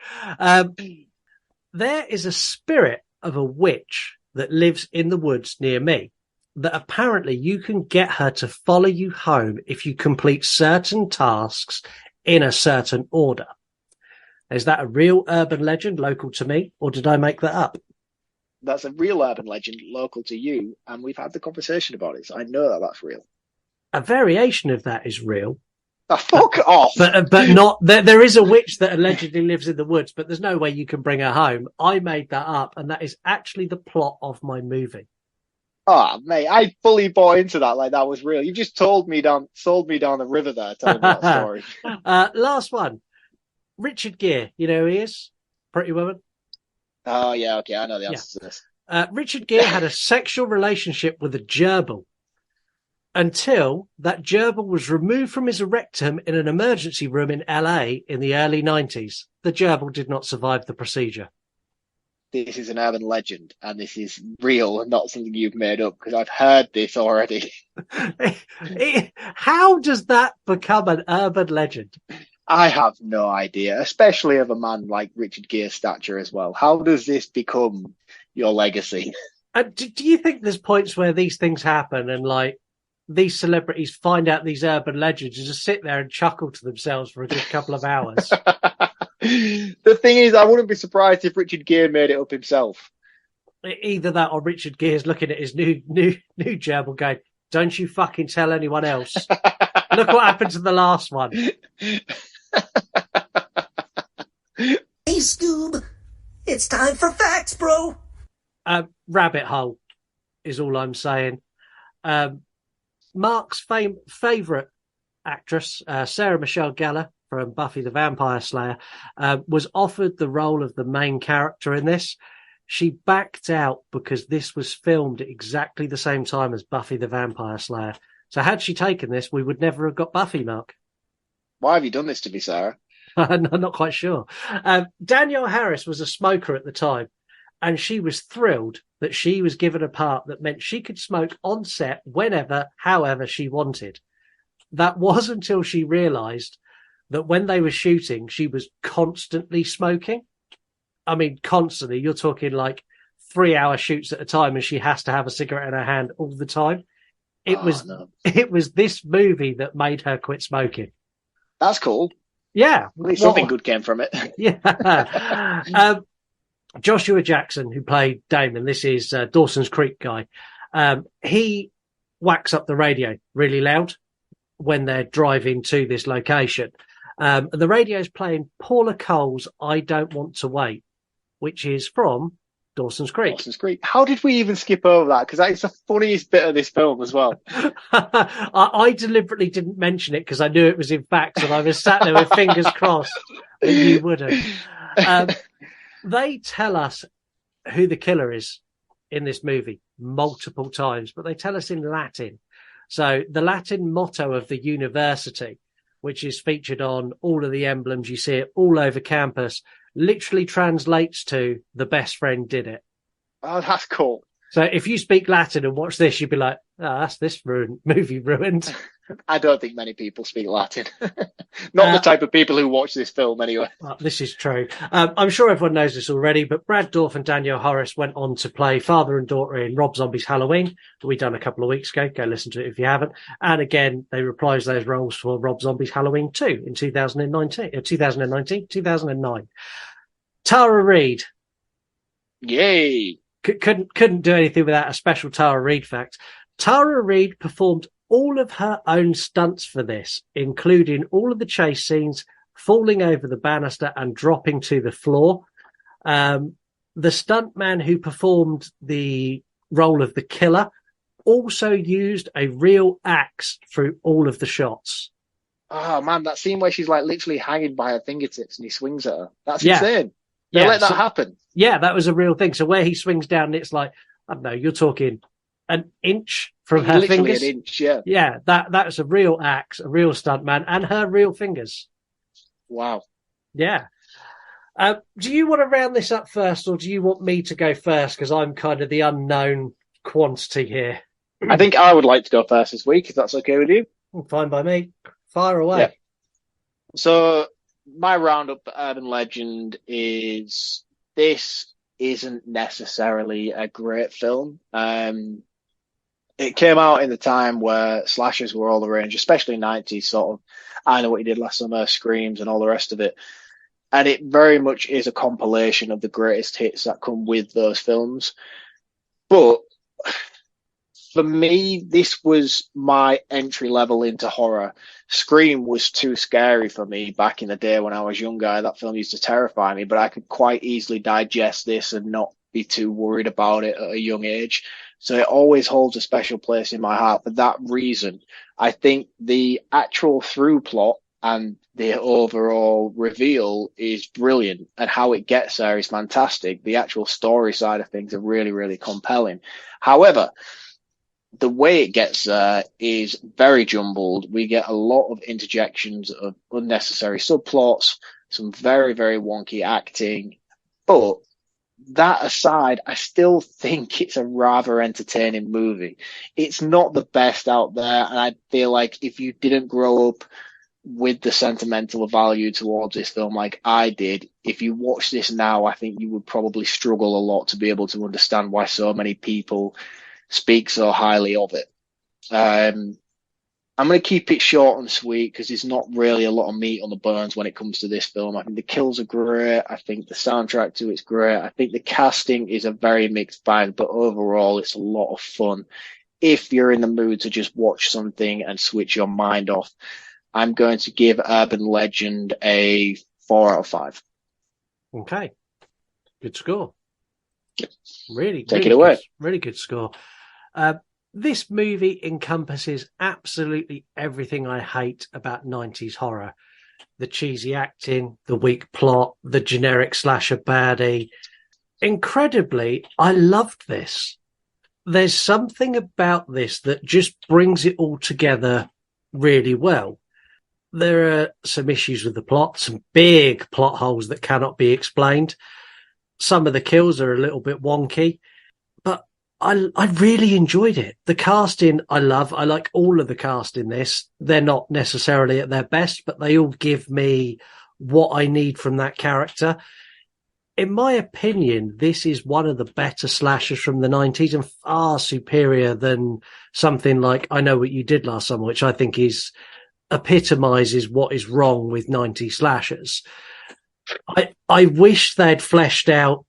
There is a spirit of a witch that lives in the woods near me that apparently you can get her to follow you home if you complete certain tasks in a certain order. Is that a real urban legend local to me, or did I make that up? That's a real urban legend local to you, and we've had the conversation about it, so I know that that's real. A variation of that is real. Fuck off! But not. There is a witch that allegedly lives in the woods, but there's no way you can bring her home. I made that up, and that is actually the plot of my movie. Oh, mate, I fully bought into that like that was real. You just sold me down the river there telling me that story. Last one. Richard Gere, you know who he is? Pretty Woman? Oh, yeah, okay, I know the answer to this. Richard Gere had a sexual relationship with a gerbil until that gerbil was removed from his rectum in an emergency room in LA in the early 90s. The gerbil did not survive the procedure. This is an urban legend, and this is real and not something you've made up, because I've heard this already. How does that become an urban legend? I have no idea, especially of a man like Richard Gere's stature as well. How does this become your legacy? Do you think there's points where these things happen and like these celebrities find out these urban legends and just sit there and chuckle to themselves for a good couple of hours? The thing is, I wouldn't be surprised if Richard Gere made it up himself. Either that or Richard Gere's looking at his new gerbil going, don't you fucking tell anyone else. Look what happened to the last one. Hey, Scoob, it's time for facts, bro. Rabbit hole is all I'm saying. Mark's favourite actress, Sarah Michelle Gellar from Buffy the Vampire Slayer, was offered the role of the main character in this. She backed out because this was filmed at exactly the same time as Buffy the Vampire Slayer. So had she taken this, we would never have got Buffy, Mark. Why have you done this to me, Sarah? I'm not quite sure. Danielle Harris was a smoker at the time, and she was thrilled that she was given a part that meant she could smoke on set whenever, however she wanted. That was until she realised that when they were shooting, she was constantly smoking. I mean, constantly. You're talking like 3-hour shoots at a time, and she has to have a cigarette in her hand all the time. It was this movie that made her quit smoking. That's cool. Yeah. At least something good came from it. Yeah. Joshua Jackson, who played Damon, this is Dawson's Creek guy. He whacks up the radio really loud when they're driving to this location. The radio's playing Paula Cole's I Don't Want to Wait, which is from Dawson's Creek. Dawson's Creek. How did we even skip over that? Because that's the funniest bit of this film as well. I deliberately didn't mention it because I knew it was in facts, and I was sat there with fingers crossed that you wouldn't. They tell us who the killer is in this movie multiple times, but they tell us in Latin. So the Latin motto of the university, which is featured on all of the emblems, you see it all over campus, literally translates to "the best friend did it." Oh, that's cool. So if you speak Latin and watch this, you'd be like, "Oh, that's this movie ruined." I don't think many people speak Latin. Not the type of people who watch this film anyway. This is true. I'm sure everyone knows this already, but Brad Dourif and Danielle Harris went on to play father and daughter in Rob Zombie's Halloween, that we done a couple of weeks ago. Go listen to it if you haven't. And again, they reprised those roles for Rob Zombie's Halloween 2 in 2009. Tara Reid. Yay. Couldn't do anything without a special Tara Reid fact. Tara Reid performed all of her own stunts for this, including all of the chase scenes, falling over the banister and dropping to the floor. The stuntman who performed the role of the killer also used a real axe through all of the shots. Oh man, that scene where she's like literally hanging by her fingertips and he swings at her. That's insane. They let that happen. Yeah, that was a real thing. So where he swings down, it's like, I don't know, you're talking an inch from her literally fingers. An inch, yeah. Yeah, that's a real axe, a real stuntman, and her real fingers. Wow. Yeah. Do you want to round this up first, or do you want me to go first? Because I'm kind of the unknown quantity here. I think I would like to go first this week, if that's okay with you. Fine by me. Fire away. Yeah. So my roundup for Urban Legend is this isn't necessarily a great film. It came out in the time where slashers were all the rage, especially 90s, sort of I Know What You Did Last Summer, Screams and all the rest of it. And it very much is a compilation of the greatest hits that come with those films. But for me, this was my entry level into horror. Scream was too scary for me back in the day when I was younger. That film used to terrify me, but I could quite easily digest this and not be too worried about it at a young age. So it always holds a special place in my heart for that reason. I think the actual through plot and the overall reveal is brilliant, and how it gets there is fantastic. The actual story side of things are really, really compelling. However, the way it gets there is very jumbled. We get a lot of interjections of unnecessary subplots, some very, very wonky acting. But that aside, I still think it's a rather entertaining movie. It's not the best out there, and I feel like if you didn't grow up with the sentimental value towards this film like I did, if you watch this now, I think you would probably struggle a lot to be able to understand why so many people speak so highly of it. I'm going to keep it short and sweet because there's not really a lot of meat on the bones when it comes to this film. I think the kills are great. I think the soundtrack to it's great. I think the casting is a very mixed bag, but overall it's a lot of fun. If you're in the mood to just watch something and switch your mind off, I'm going to give Urban Legend a 4 out of 5. Okay. Good score. Really, Take really it away. Good, really good score. This movie encompasses absolutely everything I hate about 90s horror. The cheesy acting, the weak plot, the generic slasher baddie. Incredibly, I loved this. There's something about this that just brings it all together really well. There are some issues with the plot, some big plot holes that cannot be explained. Some of the kills are a little bit wonky, but I really enjoyed it. The casting I love. I like all of the cast in this. They're not necessarily at their best, but they all give me what I need from that character. In my opinion, this is one of the better slashers from the 90s and far superior than something like I Know What You Did Last Summer, which I think epitomizes what is wrong with 90s slashers. I wish they'd fleshed out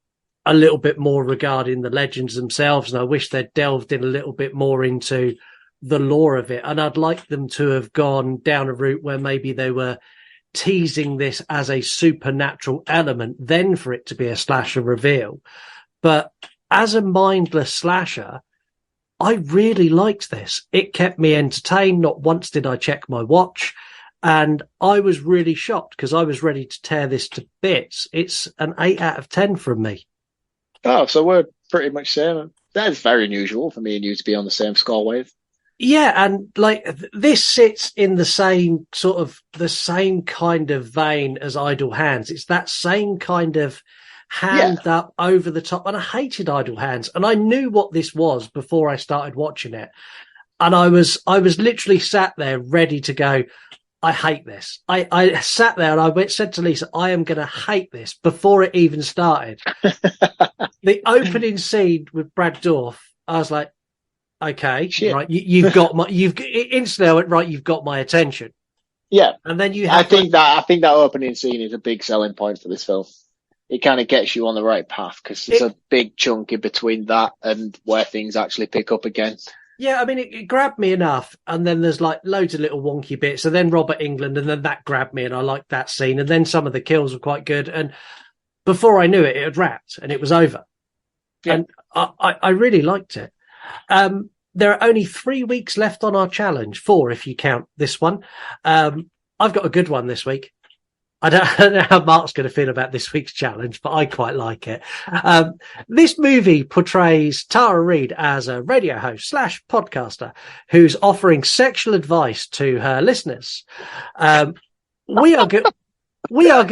a little bit more regarding the legends themselves, and I wish they'd delved in a little bit more into the lore of it. And I'd like them to have gone down a route where maybe they were teasing this as a supernatural element, then for it to be a slasher reveal. But as a mindless slasher, I really liked this. It kept me entertained. Not once did I check my watch. And I was really shocked because I was ready to tear this to bits. It's an 8 out of 10 from me. Oh, so we're pretty much same. That is very unusual for me and you to be on the same score wave. Yeah, and like this sits in the same kind of vein as Idle Hands. It's that same kind of hand up over the top. And I hated Idle Hands, and I knew what this was before I started watching it. And I was literally sat there ready to go, I hate this. I sat there and I said to Lisa, I am going to hate this before it even started. The opening scene with Brad Dourif, I was like, okay, right, you've got my, instantly I went, right, you've got my attention. Yeah. And then you have, I think that opening scene is a big selling point for this film. It kind of gets you on the right path because there's a big chunk in between that and where things actually pick up again. Yeah, I mean, it grabbed me enough, and then there's like loads of little wonky bits, and then Robert Englund, and then that grabbed me, and I liked that scene, and then some of the kills were quite good, and before I knew it, it had wrapped, and it was over. Yeah. And I really liked it. There are only 3 weeks left on our challenge, 4 if you count this one. I've got a good one this week. I don't know how Mark's going to feel about this week's challenge, but I quite like it. This movie portrays Tara Reid as a radio host / podcaster who's offering sexual advice to her listeners. We are going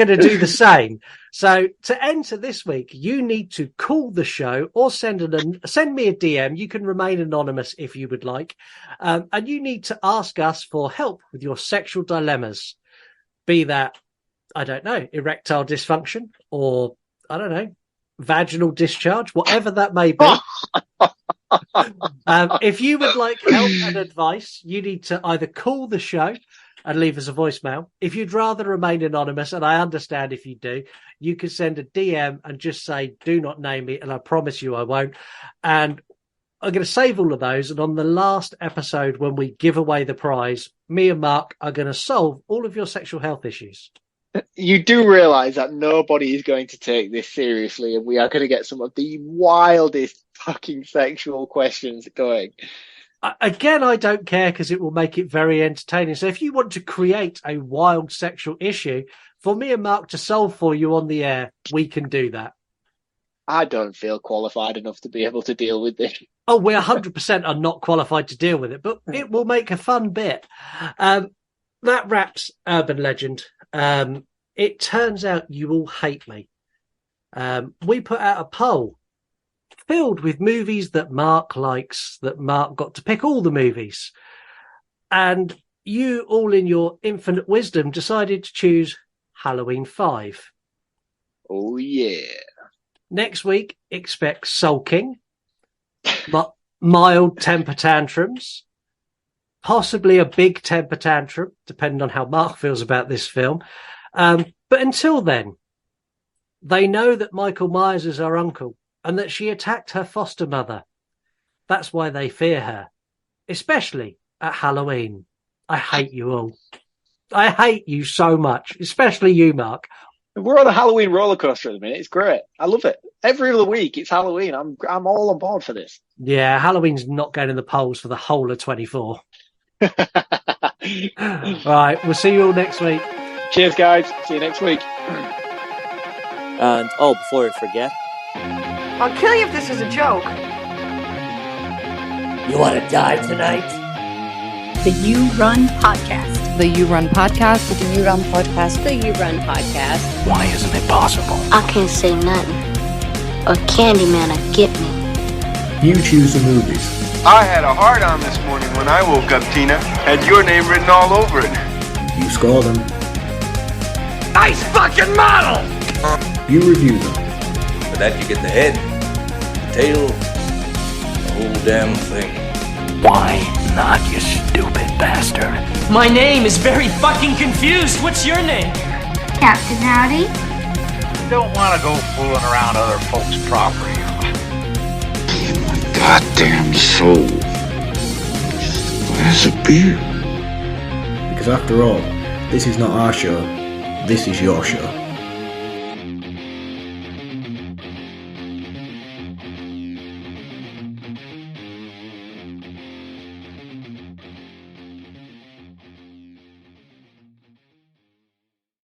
to do the same. So to enter this week, you need to call the show or send me a DM. You can remain anonymous if you would like. And you need to ask us for help with your sexual dilemmas. Be that, I don't know, erectile dysfunction or, I don't know, vaginal discharge, whatever that may be. If you would like help and advice, you need to either call the show and leave us a voicemail. If you'd rather remain anonymous, and I understand if you do, you can send a DM and just say, do not name me, and I promise you I won't. And I'm going to save all of those, and on the last episode when we give away the prize, me and Mark are going to solve all of your sexual health issues. You do realise that nobody is going to take this seriously, and we are going to get some of the wildest fucking sexual questions going. Again, I don't care because it will make it very entertaining. So if you want to create a wild sexual issue for me and Mark to solve for you on the air, we can do that. I don't feel qualified enough to be able to deal with this. Oh, we're 100% are not qualified to deal with it, but it will make a fun bit. That wraps Urban Legend. It turns out you all hate me. We put out a poll filled with movies that Mark likes, that Mark got to pick all the movies. And you all in your infinite wisdom decided to choose Halloween 5. Oh, yeah. Next week, expect sulking, mild temper tantrums, possibly a big temper tantrum, depending on how Mark feels about this film. But until then, they know that Michael Myers is her uncle and that she attacked her foster mother. That's why they fear her, especially at Halloween. I hate you all. I hate you so much, especially you, Mark. We're on a Halloween roller coaster at the minute. It's great. I love it. Every other week, it's Halloween. I'm all on board for this. Yeah, Halloween's not going in the polls for the whole of 24. Right, we'll see you all next week. Cheers, guys. See you next week. And, before I forget, I'll kill you if this is a joke. You want to die tonight? The You Run Podcast. The You Run Podcast. The You Run Podcast. The You Run Podcast. Why isn't it possible? I can't say nothing. Or Candyman'll get me. You choose the movies. I had a hard-on this morning when I woke up, Tina. Had your name written all over it. You score them. Nice fucking model! You review them. For that you get the head, the tail, the whole damn thing. Why not, you stupid bastard? My name is very fucking confused. What's your name? Captain Howdy. You don't want to go fooling around other folks' property. In my goddamn soul. Just a glass of beer. Because after all, this is not our show. This is your show.